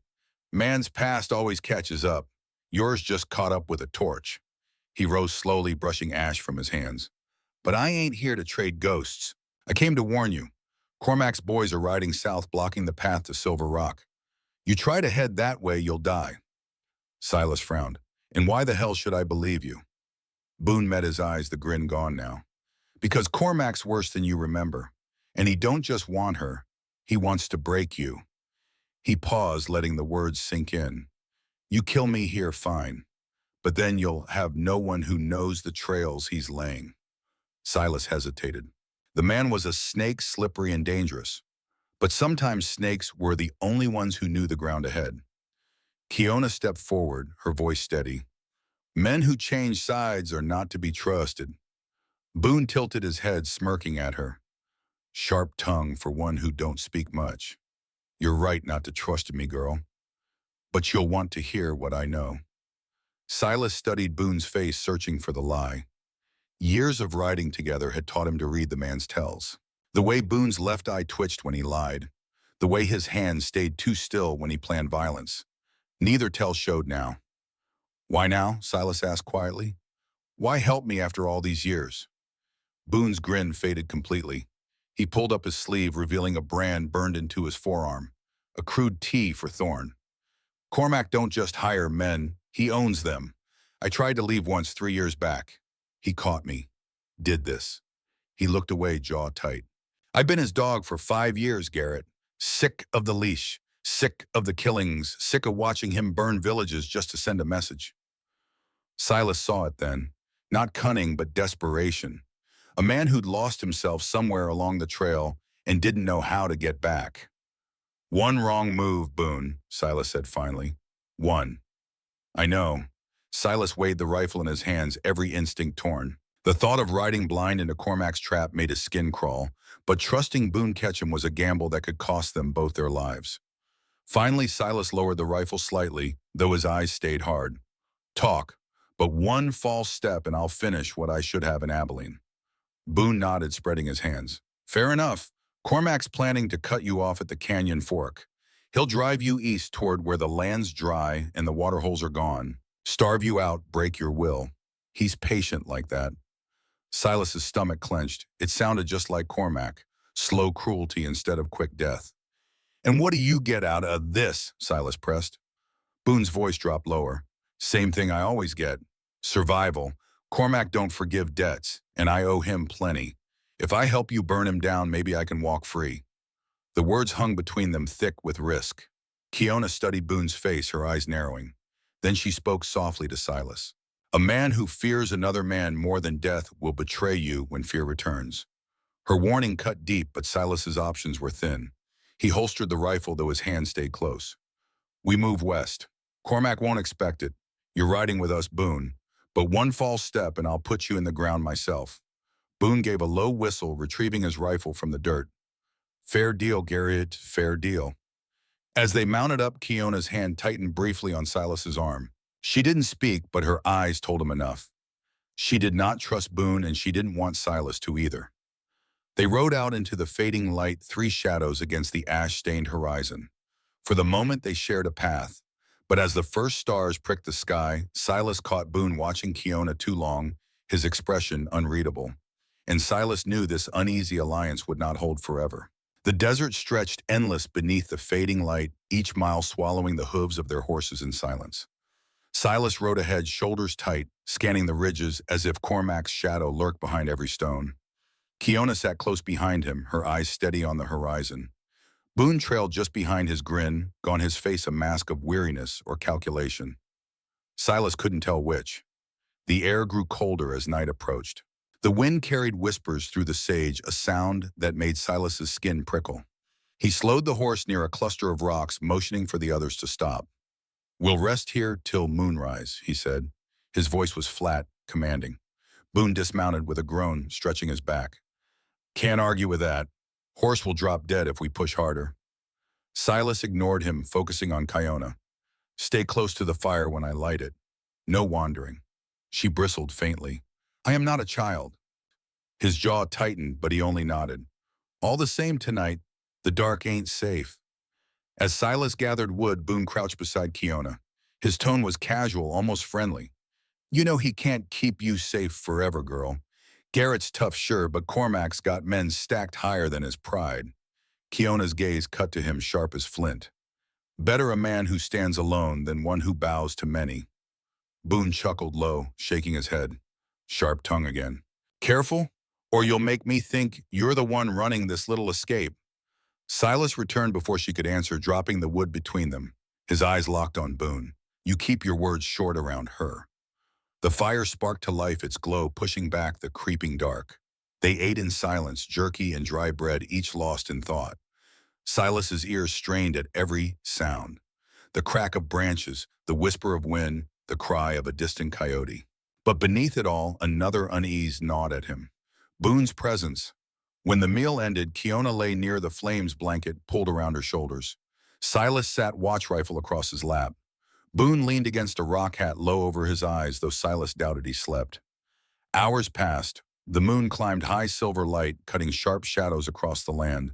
Man's past always catches up. Yours just caught up with a torch. He rose slowly, brushing ash from his hands. But I ain't here to trade ghosts. I came to warn you. Cormac's boys are riding south, blocking the path to Silver Rock. You try to head that way, you'll die. Silas frowned. And why the hell should I believe you? Boone met his eyes, the grin gone now. Because Cormac's worse than you remember. And he don't just want her. He wants to break you. He paused, letting the words sink in. You kill me here, fine. But then you'll have no one who knows the trails he's laying. Silas hesitated. The man was a snake, slippery and dangerous. But sometimes snakes were the only ones who knew the ground ahead. Kiona stepped forward, her voice steady. Men who change sides are not to be trusted. Boone tilted his head, smirking at her. Sharp tongue for one who don't speak much. You're right not to trust me, girl. But you'll want to hear what I know. Silas studied Boone's face, searching for the lie. Years of riding together had taught him to read the man's tells. The way Boone's left eye twitched when he lied. The way his hands stayed too still when he planned violence. Neither tell showed now. Why now? Silas asked quietly. Why help me after all these years? Boone's grin faded completely. He pulled up his sleeve, revealing a brand burned into his forearm. A crude T for Thorn. Cormac don't just hire men, he owns them. I tried to leave once 3 years back. He caught me. Did this. He looked away, jaw tight. I've been his dog for 5 years, Garrett. Sick of the leash. Sick of the killings. Sick of watching him burn villages just to send a message. Silas saw it then. Not cunning, but desperation. A man who'd lost himself somewhere along the trail and didn't know how to get back. One wrong move, Boone, Silas said finally. One. I know. Silas weighed the rifle in his hands, every instinct torn. The thought of riding blind into Cormac's trap made his skin crawl, but trusting Boone Ketchum was a gamble that could cost them both their lives. Finally, Silas lowered the rifle slightly, though his eyes stayed hard. Talk, but one false step and I'll finish what I should have in Abilene. Boone nodded, spreading his hands. Fair enough. Cormac's planning to cut you off at the canyon fork. He'll drive you east toward where the land's dry and the water holes are gone. Starve you out, break your will. He's patient like that. Silas's stomach clenched. It sounded just like Cormac. Slow cruelty instead of quick death. And what do you get out of this? Silas pressed. Boone's voice dropped lower. Same thing I always get. Survival. Cormac don't forgive debts, and I owe him plenty. If I help you burn him down, maybe I can walk free. The words hung between them, thick with risk. Kiona studied Boone's face, her eyes narrowing. Then she spoke softly to Silas. A man who fears another man more than death will betray you when fear returns. Her warning cut deep, but Silas's options were thin. He holstered the rifle, though his hand stayed close. We move west. Cormac won't expect it. You're riding with us, Boone. But one false step and I'll put you in the ground myself. Boone gave a low whistle, retrieving his rifle from the dirt. Fair deal, Garrett, fair deal. As they mounted up, Kiona's hand tightened briefly on Silas's arm. She didn't speak, but her eyes told him enough. She did not trust Boone, and she didn't want Silas to either. They rode out into the fading light, 3 shadows against the ash-stained horizon. For the moment, they shared a path. But as the first stars pricked the sky, Silas caught Boone watching Kiona too long, his expression unreadable. And Silas knew this uneasy alliance would not hold forever. The desert stretched endless beneath the fading light, each mile swallowing the hooves of their horses in silence. Silas rode ahead, shoulders tight, scanning the ridges as if Cormac's shadow lurked behind every stone. Kiona sat close behind him, her eyes steady on the horizon. Boone trailed just behind his grin, on his face a mask of weariness or calculation. Silas couldn't tell which. The air grew colder as night approached. The wind carried whispers through the sage, a sound that made Silas's skin prickle. He slowed the horse near a cluster of rocks, motioning for the others to stop. "We'll rest here till moonrise," he said. His voice was flat, commanding. Boone dismounted with a groan, stretching his back. "Can't argue with that. Horse will drop dead if we push harder." Silas ignored him, focusing on Kiona. "Stay close to the fire when I light it. No wandering." She bristled faintly. "I am not a child." His jaw tightened, but he only nodded. "All the same tonight, the dark ain't safe." As Silas gathered wood, Boone crouched beside Kiona. His tone was casual, almost friendly. "You know he can't keep you safe forever, girl. Garrett's tough, sure, but Cormac's got men stacked higher than his pride." Kiona's gaze cut to him, sharp as flint. "Better a man who stands alone than one who bows to many." Boone chuckled low, shaking his head. Sharp tongue again. "Careful, or you'll make me think you're the one running this little escape." Silas returned before she could answer, dropping the wood between them. His eyes locked on Boone. "You keep your words short around her." The fire sparked to life, its glow pushing back the creeping dark. They ate in silence, jerky and dry bread, each lost in thought. Silas's ears strained at every sound. The crack of branches, the whisper of wind, the cry of a distant coyote. But beneath it all, another unease gnawed at him. Boone's presence. When the meal ended, Kiona lay near the flames blanket pulled around her shoulders. Silas sat watch rifle across his lap. Boone leaned against a rock hat low over his eyes, though Silas doubted he slept. Hours passed. The moon climbed high silver light, cutting sharp shadows across the land.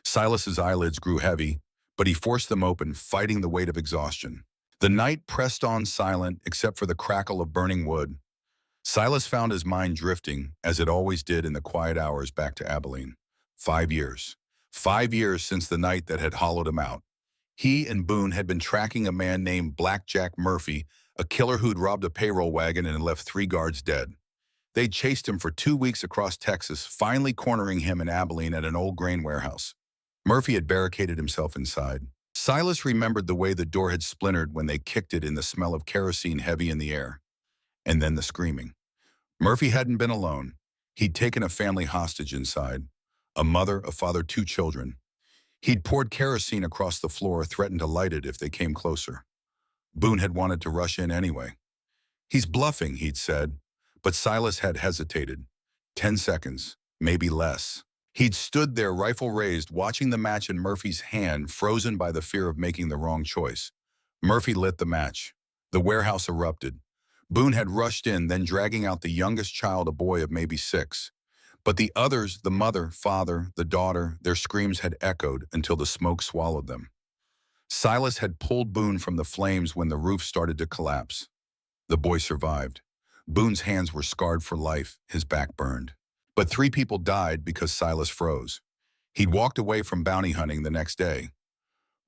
Silas's eyelids grew heavy, but he forced them open, fighting the weight of exhaustion. The night pressed on silent, except for the crackle of burning wood. Silas found his mind drifting, as it always did in the quiet hours, back to Abilene. 5 years. 5 years since the night that had hollowed him out. He and Boone had been tracking a man named Blackjack Murphy, a killer who'd robbed a payroll wagon and left 3 guards dead. They'd chased him for 2 weeks across Texas, finally cornering him in Abilene at an old grain warehouse. Murphy had barricaded himself inside. Silas remembered the way the door had splintered when they kicked it, in the smell of kerosene heavy in the air. And then the screaming. Murphy hadn't been alone. He'd taken a family hostage inside. A mother, a father, 2 children. He'd poured kerosene across the floor, threatened to light it if they came closer. Boone had wanted to rush in anyway. "He's bluffing," he'd said, but Silas had hesitated. 10 seconds, maybe less. He'd stood there, rifle raised, watching the match in Murphy's hand, frozen by the fear of making the wrong choice. Murphy lit the match. The warehouse erupted. Boone had rushed in, then dragging out the youngest child, a boy of maybe 6. But the others, the mother, father, the daughter, their screams had echoed until the smoke swallowed them. Silas had pulled Boone from the flames when the roof started to collapse. The boy survived. Boone's hands were scarred for life, his back burned. But 3 people died because Silas froze. He'd walked away from bounty hunting the next day.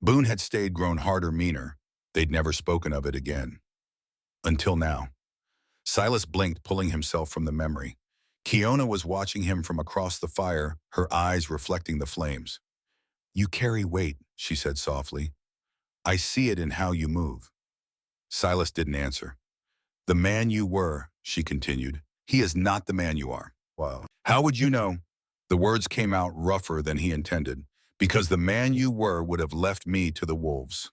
Boone had stayed, grown harder, meaner. They'd never spoken of it again. Until now. Silas blinked, pulling himself from the memory. Kiona was watching him from across the fire, her eyes reflecting the flames. "You carry weight," she said softly. "I see it in how you move." Silas didn't answer. "The man you were," she continued, "he is not the man you are." "Wow. How would you know?" The words came out rougher than he intended. "Because the man you were would have left me to the wolves."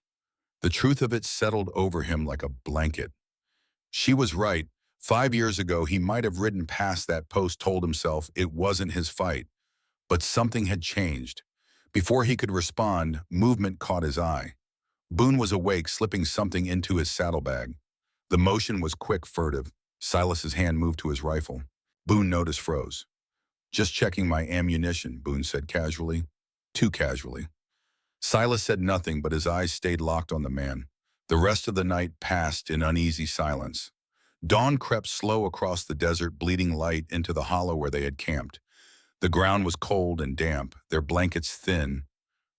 The truth of it settled over him like a blanket. She was right. 5 years ago, he might have ridden past that post, told himself it wasn't his fight. But something had changed. Before he could respond, movement caught his eye. Boone was awake, slipping something into his saddlebag. The motion was quick, furtive. Silas's hand moved to his rifle. Boone noticed, froze. "Just checking my ammunition," Boone said casually. Too casually. Silas said nothing, but his eyes stayed locked on the man. The rest of the night passed in uneasy silence. Dawn crept slow across the desert, bleeding light into the hollow where they had camped. The ground was cold and damp, their blankets thin,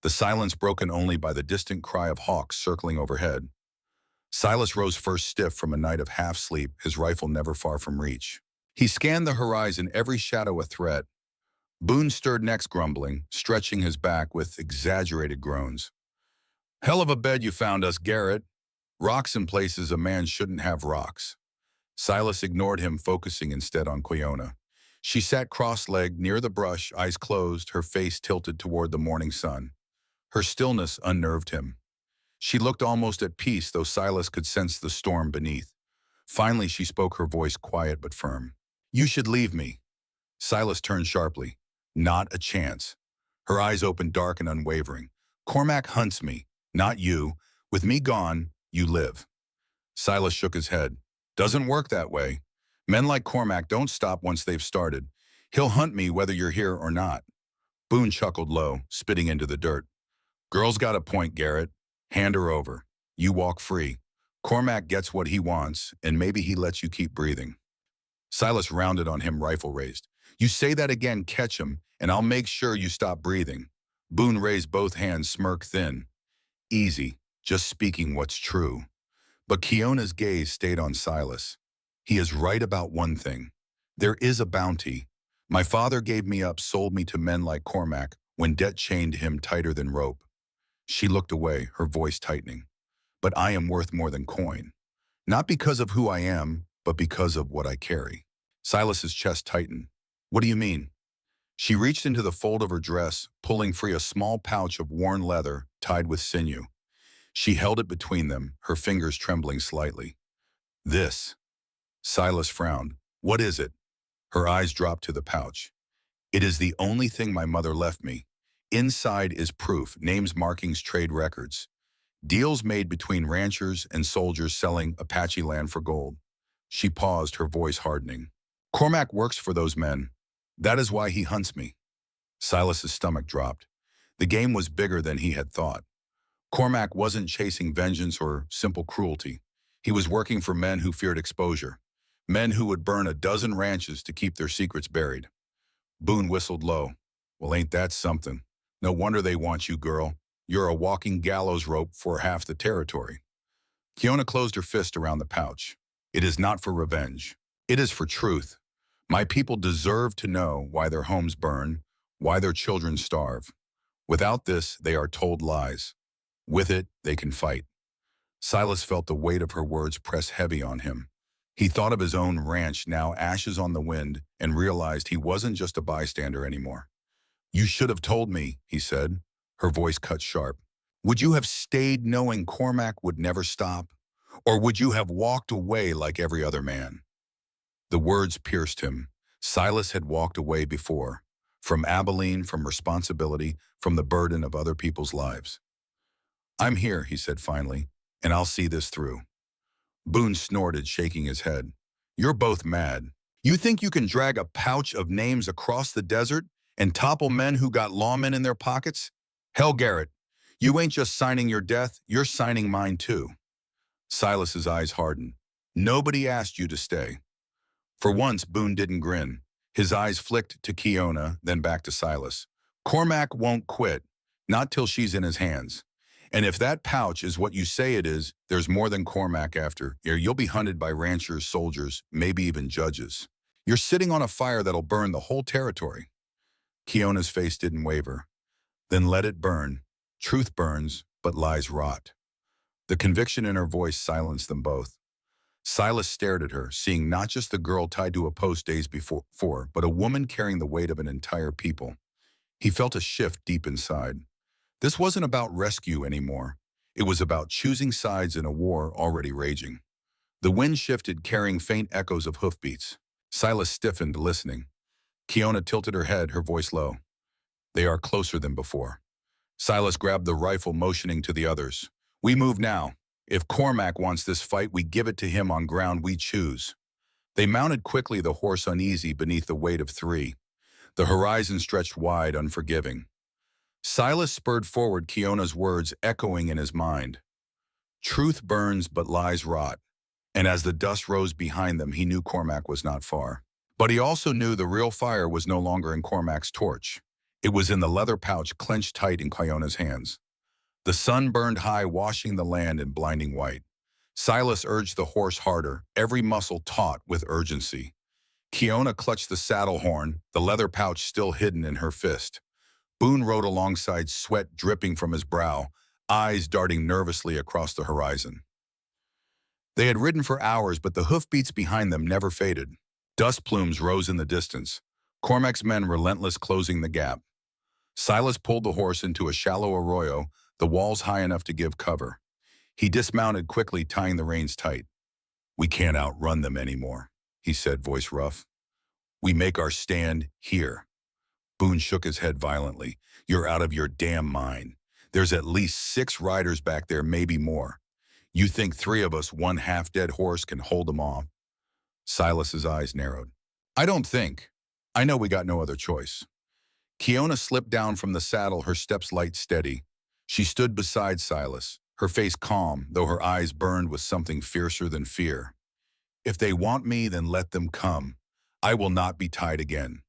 the silence broken only by the distant cry of hawks circling overhead. Silas rose first, stiff from a night of half-sleep, his rifle never far from reach. He scanned the horizon, every shadow a threat. Boone stirred next, grumbling, stretching his back with exaggerated groans. Hell of a bed you found us, Garrett. Rocks in places a man shouldn't have rocks. Silas ignored him, focusing instead on Quiona. She sat cross-legged near the brush, eyes closed, her face tilted toward the morning sun. Her stillness unnerved him. She looked almost at peace, though Silas could sense the storm beneath. Finally, she spoke, her voice quiet but firm. You should leave me. Silas turned sharply. Not a chance. Her eyes opened, dark and unwavering. Cormac hunts me, not you. With me gone, you live. Silas shook his head. Doesn't work that way. Men like Cormac don't stop once they've started. He'll hunt me whether you're here or not. Boone chuckled low, spitting into the dirt. Girl's got a point, Garrett. Hand her over. You walk free. Cormac gets what he wants, and maybe he lets you keep breathing. Silas rounded on him, rifle raised. You say that again, catch him, and I'll make sure you stop breathing. Boone raised both hands, smirk thin. Easy, just speaking what's true. But Quiona's gaze stayed on Silas. He is right about one thing. There is a bounty. My father gave me up, sold me to men like Cormac, when debt chained him tighter than rope. She looked away, her voice tightening. But I am worth more than coin. Not because of who I am, but because of what I carry. Silas's chest tightened. What do you mean? She reached into the fold of her dress, pulling free a small pouch of worn leather tied with sinew. She held it between them, her fingers trembling slightly. This. Silas frowned. What is it? Her eyes dropped to the pouch. It is the only thing my mother left me. Inside is proof, names, markings, trade records. Deals made between ranchers and soldiers selling Apache land for gold. She paused, her voice hardening. Cormac works for those men. That is why he hunts me. Silas's stomach dropped. The game was bigger than he had thought. Cormac wasn't chasing vengeance or simple cruelty. He was working for men who feared exposure. Men who would burn a dozen ranches to keep their secrets buried. Boone whistled low. Well, ain't that something? No wonder they want you, girl. You're a walking gallows rope for half the territory. Quiona closed her fist around the pouch. It is not for revenge. It is for truth. My people deserve to know why their homes burn, why their children starve. Without this, they are told lies. With it, they can fight. Silas felt the weight of her words press heavy on him. He thought of his own ranch, now ashes on the wind, and realized he wasn't just a bystander anymore. You should have told me, he said, her voice cut sharp. Would you have stayed knowing Cormac would never stop? Or would you have walked away like every other man? The words pierced him. Silas had walked away before. From Abilene, from responsibility, from the burden of other people's lives. I'm here, he said finally, and I'll see this through. Boone snorted, shaking his head. You're both mad. You think you can drag a pouch of names across the desert and topple men who got lawmen in their pockets? Hell, Garrett, you ain't just signing your death, you're signing mine too. Silas's eyes hardened. Nobody asked you to stay. For once, Boone didn't grin. His eyes flicked to Quiona, then back to Silas. Cormac won't quit, not till she's in his hands. And if that pouch is what you say it is, there's more than Cormac after. You'll be hunted by ranchers, soldiers, maybe even judges. You're sitting on a fire that'll burn the whole territory. Quiona's face didn't waver. Then let it burn. Truth burns, but lies rot. The conviction in her voice silenced them both. Silas stared at her, seeing not just the girl tied to a post days before, but a woman carrying the weight of an entire people. He felt a shift deep inside. This wasn't about rescue anymore. It was about choosing sides in a war already raging. The wind shifted, carrying faint echoes of hoofbeats. Silas stiffened, listening. Quiona tilted her head, her voice low. They are closer than before. Silas grabbed the rifle, motioning to the others. We move now. If Cormac wants this fight, we give it to him on ground we choose. They mounted quickly, the horse uneasy beneath the weight of three. The horizon stretched wide, unforgiving. Silas spurred forward, Quiona's words echoing in his mind. Truth burns, but lies rot. And as the dust rose behind them, he knew Cormac was not far. But he also knew the real fire was no longer in Cormac's torch. It was in the leather pouch clenched tight in Quiona's hands. The sun burned high, washing the land in blinding white. Silas urged the horse harder, every muscle taut with urgency. Kiona clutched the saddle horn, the leather pouch still hidden in her fist. Boone rode alongside, sweat dripping from his brow, eyes darting nervously across the horizon. They had ridden for hours, but the hoofbeats behind them never faded. Dust plumes rose in the distance, Cormac's men relentless closing the gap. Silas pulled the horse into a shallow arroyo, the walls high enough to give cover. He dismounted quickly, tying the reins tight. "We can't outrun them anymore," he said, voice rough. "We make our stand here." Boone shook his head violently. "You're out of your damn mind. There's at least 6 riders back there, maybe more. You think 3 of us, one half-dead horse, can hold them off?" Silas's eyes narrowed. "I don't think. I know we got no other choice." Kiona slipped down from the saddle, her steps light, steady. She stood beside Silas, her face calm, though her eyes burned with something fiercer than fear. "If they want me, then let them come. I will not be tied again."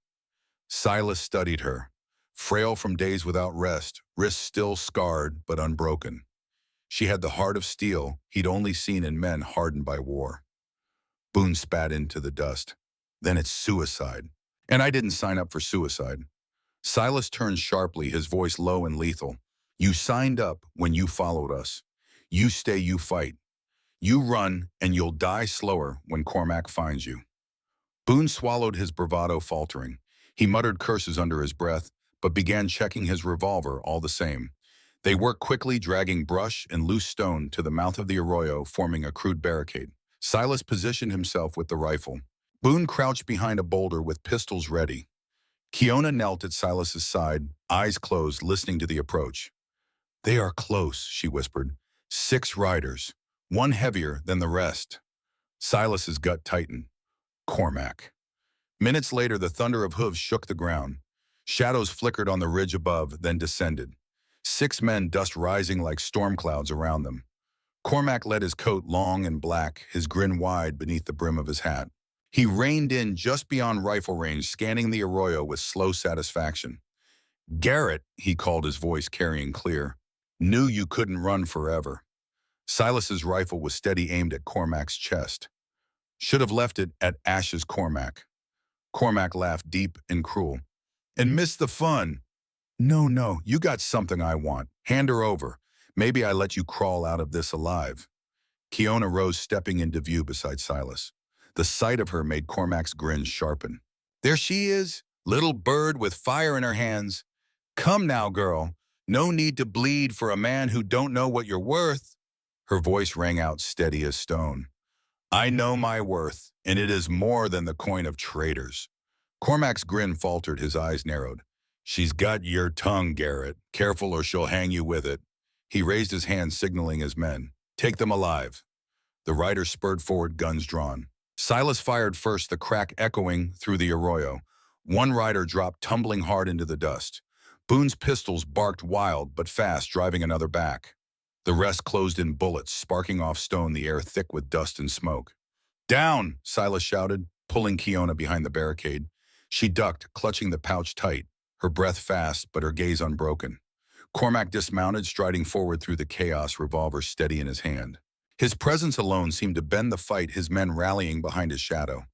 Silas studied her, frail from days without rest, wrists still scarred but unbroken. She had the heart of steel he'd only seen in men hardened by war. Boone spat into the dust. "Then it's suicide. And I didn't sign up for suicide." Silas turned sharply, his voice low and lethal. "You signed up when you followed us. You stay, you fight. You run, and you'll die slower when Cormac finds you." Boone swallowed, his bravado faltering. He muttered curses under his breath, but began checking his revolver all the same. They worked quickly, dragging brush and loose stone to the mouth of the arroyo, forming a crude barricade. Silas positioned himself with the rifle. Boone crouched behind a boulder with pistols ready. Kiona knelt at Silas's side, eyes closed, listening to the approach. "They are close," she whispered. 6 riders, one heavier than the rest. Silas's gut tightened. Cormac. Minutes later, the thunder of hooves shook the ground. Shadows flickered on the ridge above, then descended. 6 men, dust rising like storm clouds around them. Cormac led, his coat long and black, his grin wide beneath the brim of his hat. He reined in just beyond rifle range, scanning the arroyo with slow satisfaction. "Garrett," he called, his voice carrying clear, "knew you couldn't run forever." Silas's rifle was steady, aimed at Cormac's chest. "Should have left it at Ash's, Cormac." Cormac laughed deep and cruel. "And missed the fun." No, you got something I want. Hand her over. Maybe I let you crawl out of this alive." Kiona rose, stepping into view beside Silas. The sight of her made Cormac's grin sharpen. "There she is, little bird with fire in her hands. Come now, girl. No need to bleed for a man who don't know what you're worth." Her voice rang out steady as stone. "I know my worth, and it is more than the coin of traitors." Cormac's grin faltered, his eyes narrowed. "She's got your tongue, Garrett. Careful or she'll hang you with it." He raised his hand, signaling his men. "Take them alive." The riders spurred forward, guns drawn. Silas fired first, the crack echoing through the arroyo. One rider dropped, tumbling hard into the dust. Boone's pistols barked wild but fast, driving another back. The rest closed in bullets, sparking off stone, the air thick with dust and smoke. "Down!" Silas shouted, pulling Kiona behind the barricade. She ducked, clutching the pouch tight, her breath fast but her gaze unbroken. Cormac dismounted, striding forward through the chaos, revolver steady in his hand. His presence alone seemed to bend the fight, his men rallying behind his shadow.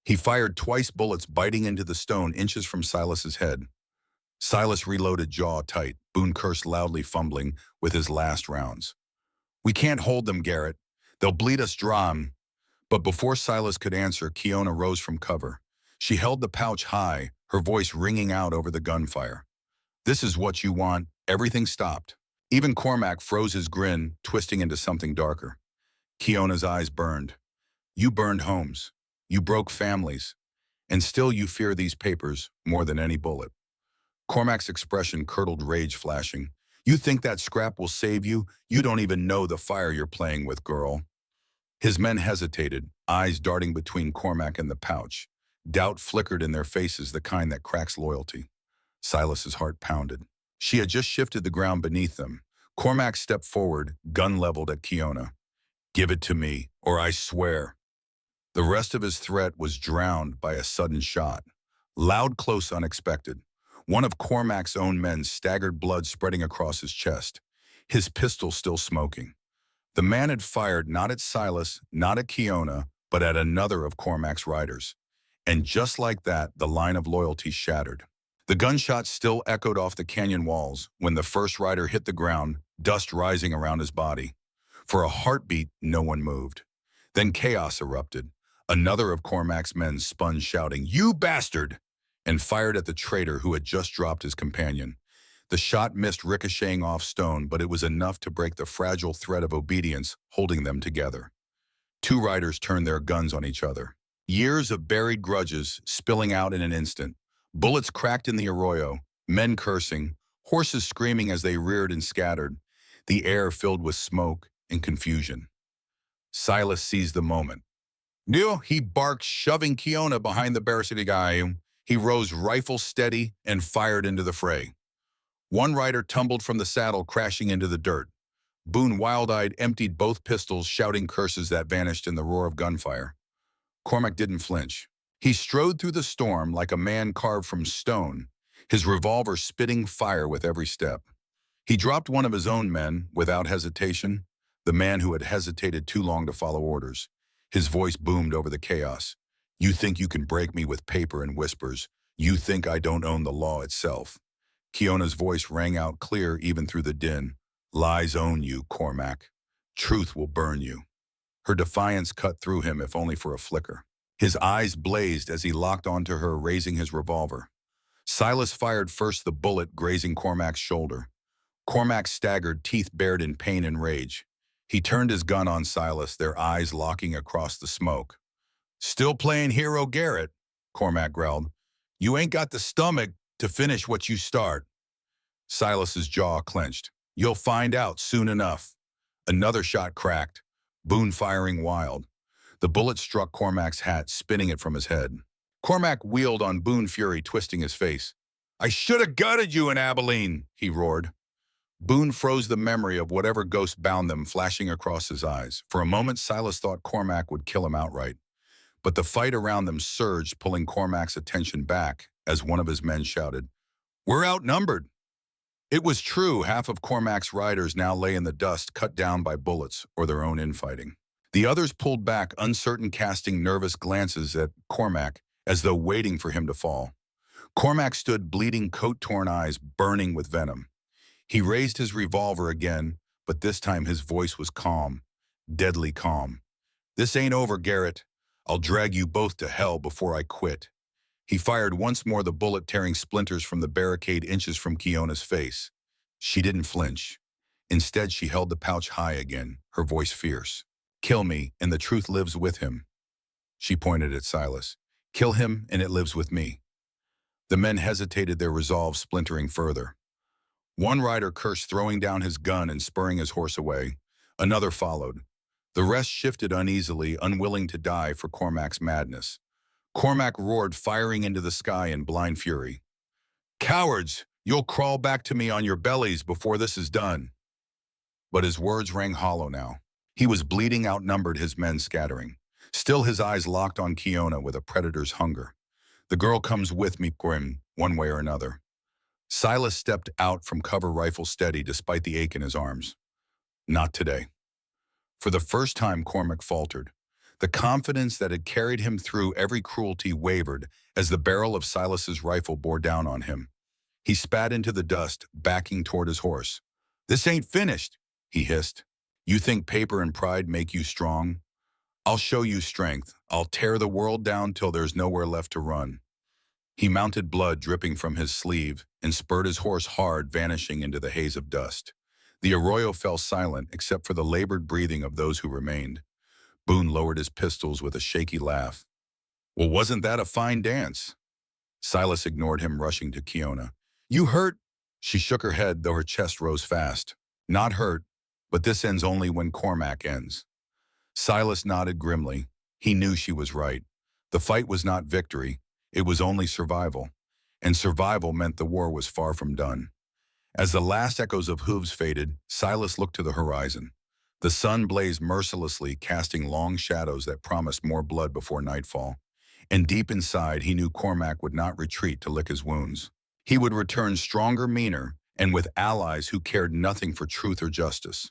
He fired twice, bullets biting into the stone inches from Silas's head. Silas reloaded, jaw tight. Boone cursed loudly, fumbling with his last rounds. "We can't hold them, Garrett. They'll bleed us dry." But before Silas could answer, Kiona rose from cover. She held the pouch high, her voice ringing out over the gunfire. "This is what you want." Everything stopped. Even Cormac froze, his grin twisting into something darker. Kiona's eyes burned. "You burned homes. You broke families. And still you fear these papers more than any bullet." Cormac's expression curdled, rage flashing. "You think that scrap will save you? You don't even know the fire you're playing with, girl." His men hesitated, eyes darting between Cormac and the pouch. Doubt flickered in their faces, the kind that cracks loyalty. Silas's heart pounded. She had just shifted the ground beneath them. Cormac stepped forward, gun leveled at Kiona. "Give it to me, or I swear." The rest of his threat was drowned by a sudden shot. Loud, close, unexpected. One of Cormac's own men staggered, blood spreading across his chest, his pistol still smoking. The man had fired not at Silas, not at Kiona, but at another of Cormac's riders. And just like that, the line of loyalty shattered. The gunshots still echoed off the canyon walls when the first rider hit the ground, dust rising around his body. For a heartbeat, no one moved. Then chaos erupted. Another of Cormac's men spun shouting, "You bastard!" and fired at the traitor who had just dropped his companion. The shot missed ricocheting off stone, but it was enough to break the fragile thread of obedience holding them together. Two riders turned their guns on each other. Years of buried grudges spilling out in an instant. Bullets cracked in the arroyo, men cursing, horses screaming as they reared and scattered, the air filled with smoke and confusion. Silas seized the moment. "No," he barked, shoving Kiona behind the Bear guy. He rose rifle steady and fired into the fray. One rider tumbled from the saddle, crashing into the dirt. Boone, wild-eyed, emptied both pistols, shouting curses that vanished in the roar of gunfire. Cormac didn't flinch. He strode through the storm like a man carved from stone, his revolver spitting fire with every step. He dropped one of his own men without hesitation, the man who had hesitated too long to follow orders. His voice boomed over the chaos. "You think you can break me with paper and whispers. You think I don't own the law itself." Kiona's voice rang out clear even through the din. "Lies own you, Cormac. Truth will burn you." Her defiance cut through him, if only for a flicker. His eyes blazed as he locked onto her, raising his revolver. Silas fired first, the bullet grazing Cormac's shoulder. Cormac staggered, teeth bared in pain and rage. He turned his gun on Silas, their eyes locking across the smoke. "Still playing hero, Garrett," Cormac growled. "You ain't got the stomach to finish what you start." Silas's jaw clenched. "You'll find out soon enough." Another shot cracked, Boone firing wild. The bullet struck Cormac's hat, spinning it from his head. Cormac wheeled on Boone, fury twisting his face. "I should have gutted you in Abilene," he roared. Boone froze, the memory of whatever ghost bound them flashing across his eyes. For a moment, Silas thought Cormac would kill him outright. But the fight around them surged, pulling Cormac's attention back as one of his men shouted, "We're outnumbered." It was true. Half of Cormac's riders now lay in the dust, cut down by bullets or their own infighting. The others pulled back, uncertain, casting nervous glances at Cormac as though waiting for him to fall. Cormac stood, bleeding, coat-torn eyes burning with venom. He raised his revolver again, but this time his voice was calm, deadly calm. "This ain't over, Garrett. I'll drag you both to hell before I quit." He fired once more, the bullet tearing splinters from the barricade inches from Kiona's face. She didn't flinch. Instead, she held the pouch high again, her voice fierce. "Kill me, and the truth lives with him." She pointed at Silas. "Kill him, and it lives with me." The men hesitated, their resolve splintering further. One rider cursed, throwing down his gun and spurring his horse away. Another followed. The rest shifted uneasily, unwilling to die for Cormac's madness. Cormac roared, firing into the sky in blind fury. "Cowards! You'll crawl back to me on your bellies before this is done." But his words rang hollow now. He was bleeding, outnumbered, his men scattering. Still, his eyes locked on Kiona with a predator's hunger. "The girl comes with me, Grim, one way or another." Silas stepped out from cover, rifle steady despite the ache in his arms. "Not today." For the first time, Cormac faltered. The confidence that had carried him through every cruelty wavered as the barrel of Silas's rifle bore down on him. He spat into the dust, backing toward his horse. "This ain't finished," he hissed. "You think paper and pride make you strong? I'll show you strength. I'll tear the world down till there's nowhere left to run." He mounted, blood dripping from his sleeve, and spurred his horse hard, vanishing into the haze of dust. The arroyo fell silent except for the labored breathing of those who remained. Boone lowered his pistols with a shaky laugh. "Well, wasn't that a fine dance?" Silas ignored him, rushing to Kiona. "You hurt?" She shook her head, though her chest rose fast. "Not hurt, but this ends only when Cormac ends." Silas nodded grimly. He knew she was right. The fight was not victory. It was only survival. And survival meant the war was far from done. As the last echoes of hooves faded, Silas looked to the horizon. The sun blazed mercilessly, casting long shadows that promised more blood before nightfall. And deep inside, he knew Cormac would not retreat to lick his wounds. He would return stronger, meaner, and with allies who cared nothing for truth or justice.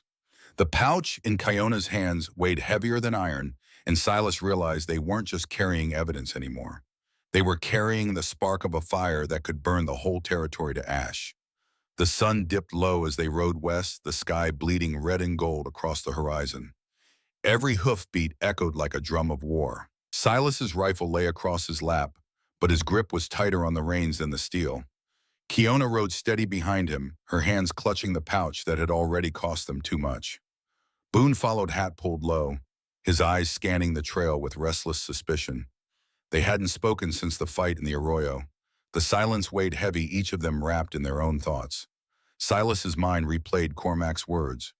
The pouch in Kiona's hands weighed heavier than iron, and Silas realized they weren't just carrying evidence anymore. They were carrying the spark of a fire that could burn the whole territory to ash. The sun dipped low as they rode west, the sky bleeding red and gold across the horizon. Every hoofbeat echoed like a drum of war. Silas's rifle lay across his lap, but his grip was tighter on the reins than the steel. Kiona rode steady behind him, her hands clutching the pouch that had already cost them too much. Boone followed, hat pulled low, his eyes scanning the trail with restless suspicion. They hadn't spoken since the fight in the arroyo. The silence weighed heavy, each of them wrapped in their own thoughts. Silas's mind replayed Cormac's words.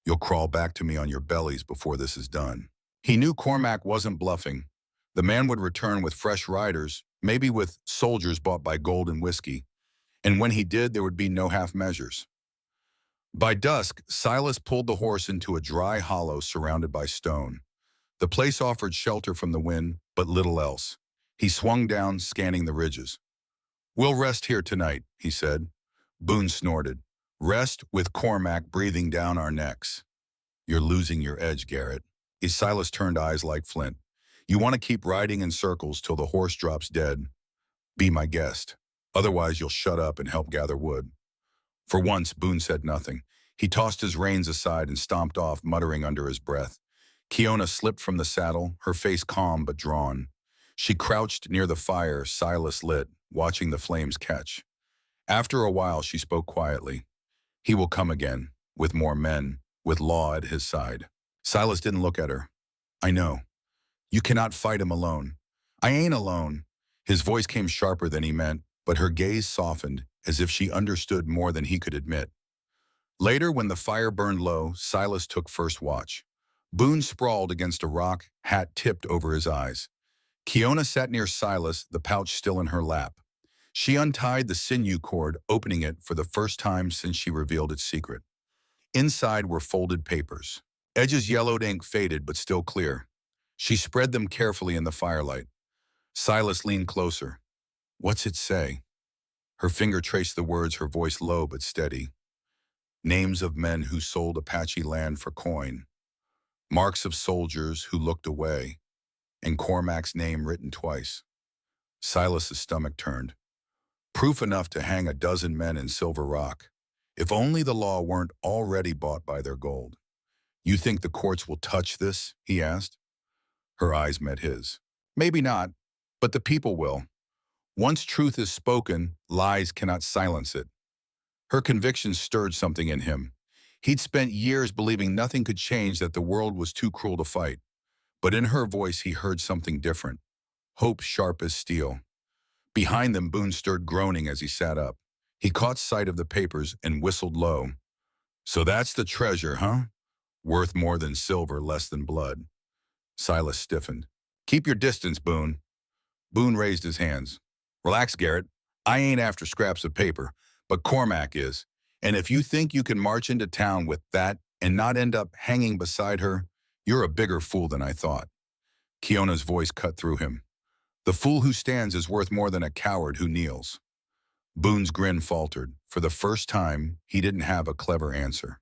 "You'll crawl back to me on your bellies before this is done." He knew Cormac wasn't bluffing. The man would return with fresh riders, maybe with soldiers bought by gold and whiskey. And when he did, there would be no half measures. By dusk, Silas pulled the horse into a dry hollow surrounded by stone. The place offered shelter from the wind, but little else. He swung down, scanning the ridges. "We'll rest here tonight," he said. Boone snorted. "Rest with Cormac breathing down our necks." "You're losing your edge, Garrett." Silas turned, eyes like flint. "You want to keep riding in circles till the horse drops dead. Be my guest. Otherwise, you'll shut up and help gather wood." For once, Boone said nothing. He tossed his reins aside and stomped off, muttering under his breath. Kiona slipped from the saddle, her face calm but drawn. She crouched near the fire Silas lit, watching the flames catch. After a while, she spoke quietly. "He will come again, with more men, with law at his side." Silas didn't look at her. "I know. You cannot fight him alone." "I ain't alone." His voice came sharper than he meant, but her gaze softened, as if she understood more than he could admit. Later, when the fire burned low, Silas took first watch. Boone sprawled against a rock, hat tipped over his eyes. Kiona sat near Silas, the pouch still in her lap. She untied the sinew cord, opening it for the first time since she revealed its secret. Inside were folded papers. Edges yellowed, ink faded but still clear. She spread them carefully in the firelight. Silas leaned closer. "What's it say?" Her finger traced the words, her voice low but steady. "Names of men who sold Apache land for coin. Marks of soldiers who looked away. And Cormac's name written twice." Silas's stomach turned. Proof enough to hang a dozen men in Silver Rock. If only the law weren't already bought by their gold. "You think the courts will touch this?" he asked. Her eyes met his. "Maybe not, but the people will. Once truth is spoken, lies cannot silence it." Her conviction stirred something in him. He'd spent years believing nothing could change, that the world was too cruel to fight. But in her voice he heard something different. Hope sharp as steel. Behind them, Boone stirred, groaning as he sat up. He caught sight of the papers and whistled low. "So that's the treasure, huh? Worth more than silver, less than blood." Silas stiffened. "Keep your distance, Boone." Boone raised his hands. "Relax, Garrett. I ain't after scraps of paper, but Cormac is. And if you think you can march into town with that and not end up hanging beside her, you're a bigger fool than I thought." Kiona's voice cut through him. "The fool who stands is worth more than a coward who kneels." Boone's grin faltered. For the first time, he didn't have a clever answer.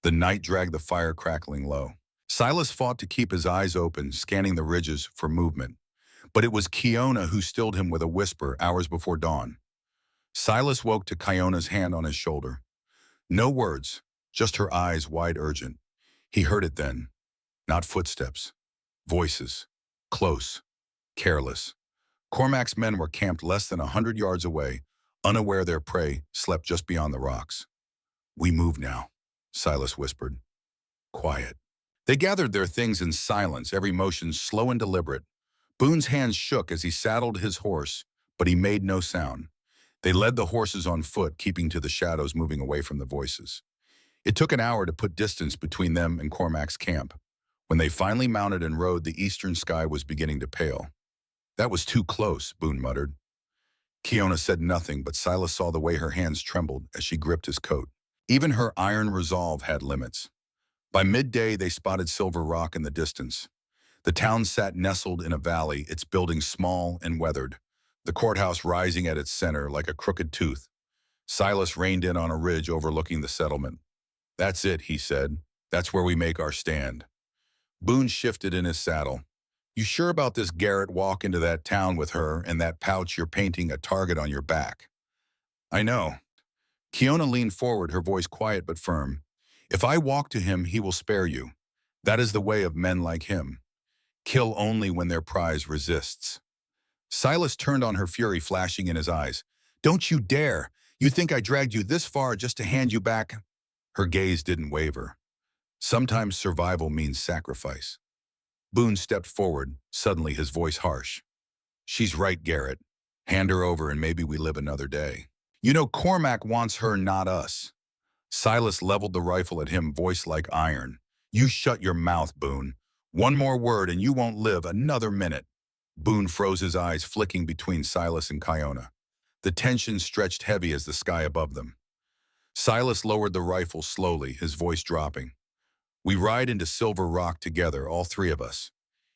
The night dragged, the fire crackling low. Silas fought to keep his eyes open, scanning the ridges for movement. But it was Kiona who stilled him with a whisper hours before dawn. Silas woke to Kiona's hand on his shoulder. No words, just her eyes wide urgent. He heard it then. Not footsteps. Voices. Close. Careless. Cormac's men were camped less than 100 yards away, unaware their prey slept just beyond the rocks. "We move now," Silas whispered. Quiet. They gathered their things in silence, every motion slow and deliberate. Boone's hands shook as he saddled his horse, but he made no sound. They led the horses on foot, keeping to the shadows, moving away from the voices. It took an hour to put distance between them and Cormac's camp. When they finally mounted and rode, the eastern sky was beginning to pale. "That was too close," Boone muttered. Kiona said nothing, but Silas saw the way her hands trembled as she gripped his coat. Even her iron resolve had limits. By midday, they spotted Silver Rock in the distance. The town sat nestled in a valley, its buildings small and weathered, the courthouse rising at its center like a crooked tooth. Silas reined in on a ridge overlooking the settlement. "That's it," he said. "That's where we make our stand." Boone shifted in his saddle. You sure about this, Garrett? Walk into that town with her and that pouch you're painting a target on your back. I know. Kiona leaned forward, her voice quiet but firm. If I walk to him, he will spare you. That is the way of men like him. Kill only when their prize resists. Silas turned on her, fury flashing in his eyes. Don't you dare! You think I dragged you this far just to hand you back? Her gaze didn't waver. Sometimes survival means sacrifice. Boone stepped forward, suddenly his voice harsh. She's right, Garrett. Hand her over and maybe we live another day. You know, Cormac wants her, not us. Silas leveled the rifle at him, voice like iron. You shut your mouth, Boone. One more word and you won't live another minute. Boone froze, his eyes flicking between Silas and Kiona. The tension stretched heavy as the sky above them. Silas lowered the rifle slowly, his voice dropping. We ride into Silver Rock together, all three of us.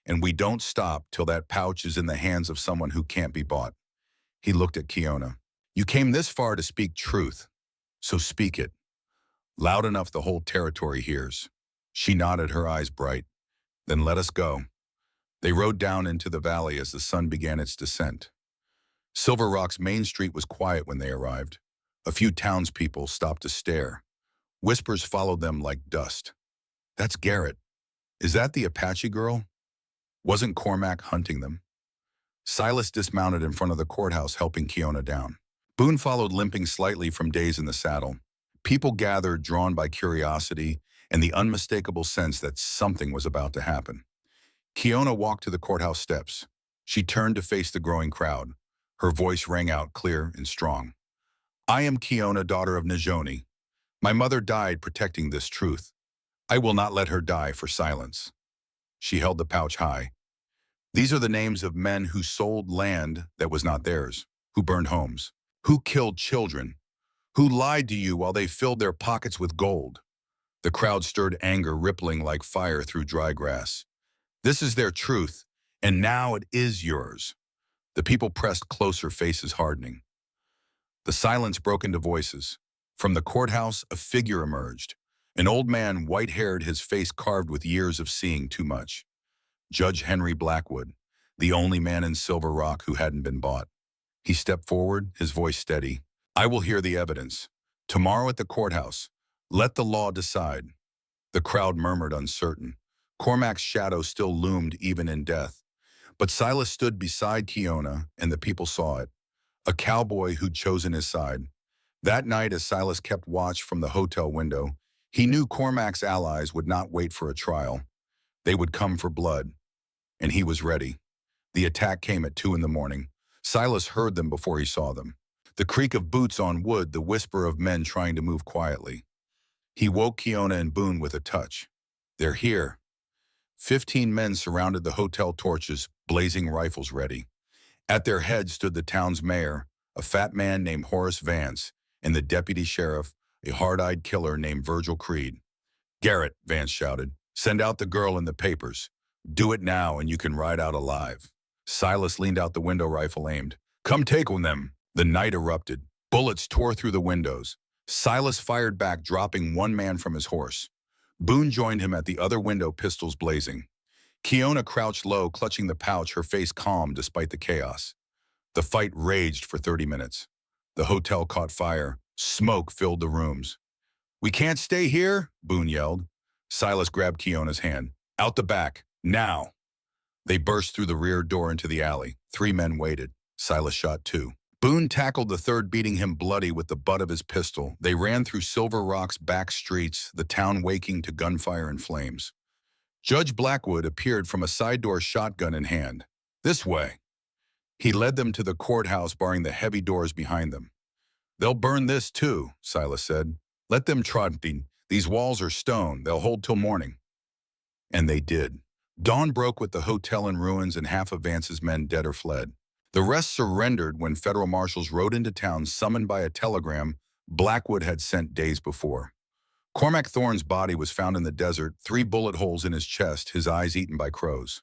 And we don't stop till that pouch is in the hands of someone who can't be bought. He looked at Kiona. You came this far to speak truth, so speak it. Loud enough the whole territory hears. She nodded, her eyes bright. Then let us go. They rode down into the valley as the sun began its descent. Silver Rock's main street was quiet when they arrived. A few townspeople stopped to stare. Whispers followed them like dust. That's Garrett. Is that the Apache girl? Wasn't Cormac hunting them? Silas dismounted in front of the courthouse, helping Kiona down. Boone followed, limping slightly from days in the saddle. People gathered, drawn by curiosity and the unmistakable sense that something was about to happen. Kiona walked to the courthouse steps. She turned to face the growing crowd. Her voice rang out clear and strong. I am Kiona, daughter of Najoni. My mother died protecting this truth. I will not let her die for silence. She held the pouch high. These are the names of men who sold land that was not theirs, who burned homes, who killed children, who lied to you while they filled their pockets with gold. The crowd stirred, anger rippling like fire through dry grass. This is their truth, and now it is yours. The people pressed closer, faces hardening. The silence broke into voices. From the courthouse, a figure emerged. An old man, white-haired, his face carved with years of seeing too much. Judge Henry Blackwood, the only man in Silver Rock who hadn't been bought. He stepped forward, his voice steady. I will hear the evidence. Tomorrow at the courthouse. Let the law decide. The crowd murmured, uncertain. Cormac's shadow still loomed even in death. But Silas stood beside Kiona, and the people saw it. A cowboy who'd chosen his side. That night, as Silas kept watch from the hotel window, he knew Cormac's allies would not wait for a trial. They would come for blood. And he was ready. The attack came at 2 in the morning. Silas heard them before he saw them. The creak of boots on wood, the whisper of men trying to move quietly. He woke Kiona and Boone with a touch. They're here. 15 men surrounded the hotel, torches, blazing rifles ready. At their head stood the town's mayor, a fat man named Horace Vance, and the deputy sheriff, a hard-eyed killer named Virgil Creed. Garrett, Vance shouted, send out the girl in the papers. Do it now and you can ride out alive. Silas leaned out the window, rifle aimed. Come take on them. The night erupted. Bullets tore through the windows. Silas fired back, dropping one man from his horse. Boone joined him at the other window, pistols blazing. Kiona crouched low, clutching the pouch, her face calm despite the chaos. The fight raged for 30 minutes. The hotel caught fire. Smoke filled the rooms. We can't stay here, Boone yelled. Silas grabbed Kiona's hand. Out the back, now. They burst through the rear door into the alley. 3 men waited. Silas shot 2. Boone tackled the third, beating him bloody with the butt of his pistol. They ran through Silver Rock's back streets, the town waking to gunfire and flames. Judge Blackwood appeared from a side door, shotgun in hand. This way. He led them to the courthouse, barring the heavy doors behind them. They'll burn this too, Silas said. Let them trotting. These walls are stone. They'll hold till morning. And they did. Dawn broke with the hotel in ruins and half of Vance's men dead or fled. The rest surrendered when federal marshals rode into town, summoned by a telegram Blackwood had sent days before. Cormac Thorne's body was found in the desert, 3 bullet holes in his chest, his eyes eaten by crows.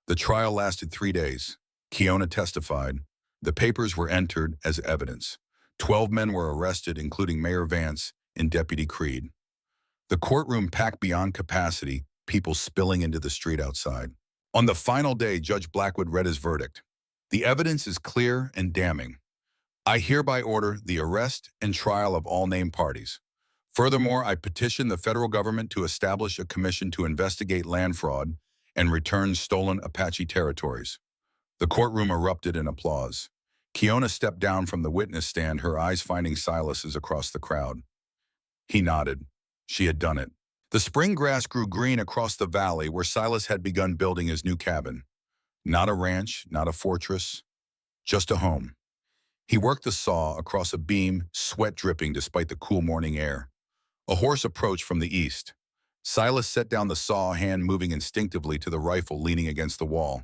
The trial lasted 3 days. Kiona testified. The papers were entered as evidence. 12 men were arrested, including Mayor Vance and Deputy Creed. The courtroom packed beyond capacity, people spilling into the street outside. On the final day, Judge Blackwood read his verdict. The evidence is clear and damning. I hereby order the arrest and trial of all named parties. Furthermore, I petition the federal government to establish a commission to investigate land fraud and return stolen Apache territories. The courtroom erupted in applause. Kiona stepped down from the witness stand, her eyes finding Silas's across the crowd. He nodded. She had done it. The spring grass grew green across the valley where Silas had begun building his new cabin. Not a ranch, not a fortress, just a home. He worked the saw across a beam, sweat dripping despite the cool morning air. A horse approached from the east. Silas set down the saw, hand moving instinctively to the rifle leaning against the wall.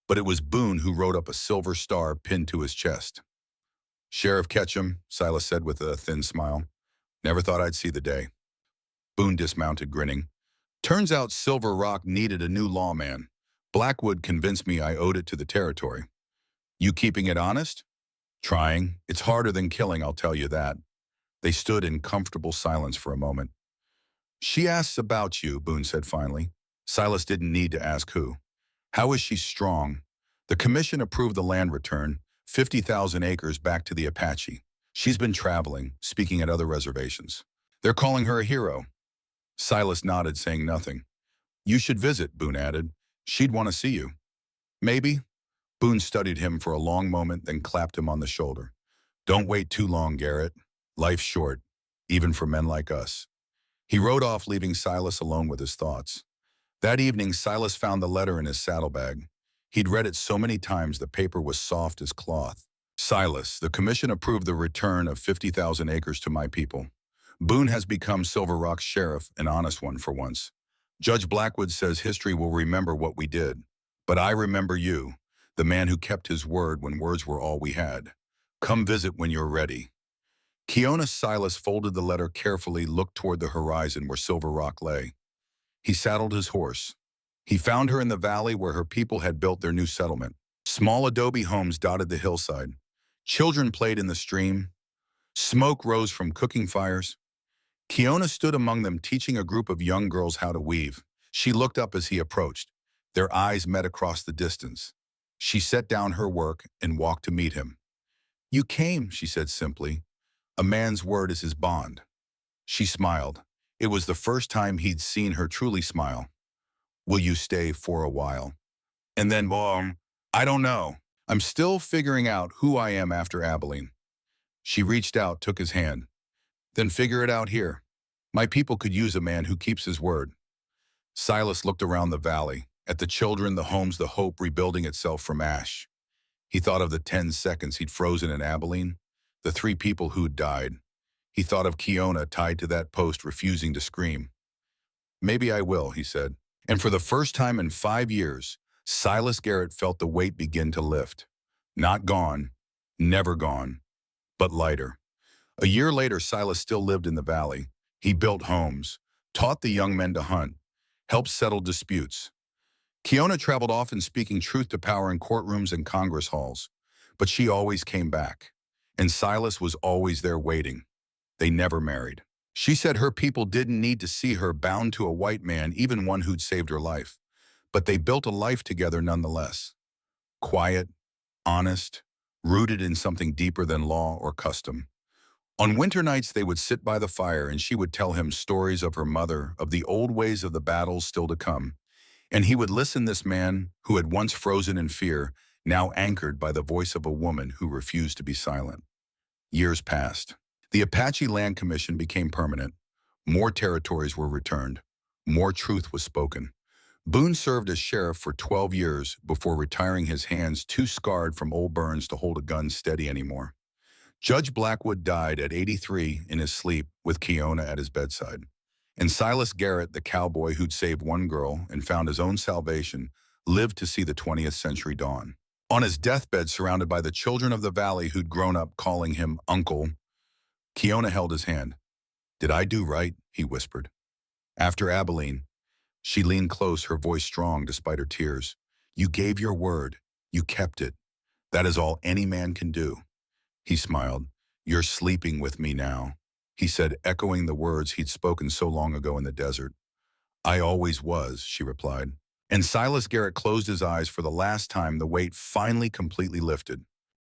But it was Boone who rode up, a silver star pinned to his chest. "Sheriff Ketchum," Silas said with a thin smile. "Never thought I'd see the day." Boone dismounted, grinning. "Turns out Silver Rock needed a new lawman. Blackwood convinced me I owed it to the territory." "You keeping it honest?" "Trying. It's harder than killing, I'll tell you that." They stood in comfortable silence for a moment. "She asks about you," Boone said finally. Silas didn't need to ask who. "How is she strong?" "The commission approved the land return, 50,000 acres back to the Apache. She's been traveling, speaking at other reservations. They're calling her a hero." Silas nodded, saying nothing. "You should visit," Boone added. "She'd want to see you." "Maybe." Boone studied him for a long moment, then clapped him on the shoulder. "Don't wait too long, Garrett. Life's short, even for men like us." He rode off, leaving Silas alone with his thoughts. That evening, Silas found the letter in his saddlebag. He'd read it so many times the paper was soft as cloth. "Silas, the commission approved the return of 50,000 acres to my people. Boone has become Silver Rock's sheriff, an honest one for once. Judge Blackwood says history will remember what we did. But I remember you, the man who kept his word when words were all we had. Come visit when you're ready." Silas folded the letter carefully, looked toward the horizon where Silver Rock lay. He saddled his horse. He found her in the valley where her people had built their new settlement. Small adobe homes dotted the hillside. Children played in the stream. Smoke rose from cooking fires. Kiona stood among them, teaching a group of young girls how to weave. She looked up as he approached. Their eyes met across the distance. She set down her work and walked to meet him. "You came," she said simply. "A man's word is his bond." She smiled. It was the first time he'd seen her truly smile. "Will you stay for a while?" And then, "I don't know. I'm still figuring out who I am after Abilene." She reached out, took his hand. "Then figure it out here. My people could use a man who keeps his word." Silas looked around the valley, at the children, the homes, the hope rebuilding itself from ash. He thought of the 10 seconds he'd frozen in Abilene, the 3 people who'd died. He thought of Kiona tied to that post, refusing to scream. "Maybe I will," he said. And for the first time in 5 years, Silas Garrett felt the weight begin to lift. Not gone, never gone, but lighter. A year later, Silas still lived in the valley. He built homes, taught the young men to hunt, helped settle disputes. Kiona traveled often, speaking truth to power in courtrooms and Congress halls. But she always came back. And Silas was always there waiting. They never married. She said her people didn't need to see her bound to a white man, even one who'd saved her life. But they built a life together nonetheless. Quiet, honest, rooted in something deeper than law or custom. On winter nights, they would sit by the fire and she would tell him stories of her mother, of the old ways of the battles still to come. And he would listen, this man who had once frozen in fear, now anchored by the voice of a woman who refused to be silent. Years passed. The Apache Land Commission became permanent. More territories were returned. More truth was spoken. Boone served as sheriff for 12 years before retiring, his hands too scarred from old burns to hold a gun steady anymore. Judge Blackwood died at 83 in his sleep with Kiona at his bedside. And Silas Garrett, the cowboy who'd saved one girl and found his own salvation, lived to see the 20th century dawn. On his deathbed, surrounded by the children of the valley who'd grown up calling him Uncle, Kiona held his hand. "Did I do right?" he whispered. After Abilene, she leaned close, her voice strong despite her tears. "You gave your word. You kept it. That is all any man can do." He smiled. "You're sleeping with me now," he said, echoing the words he'd spoken so long ago in the desert. "I always was," she replied. And Silas Garrett closed his eyes for the last time. The weight finally completely lifted.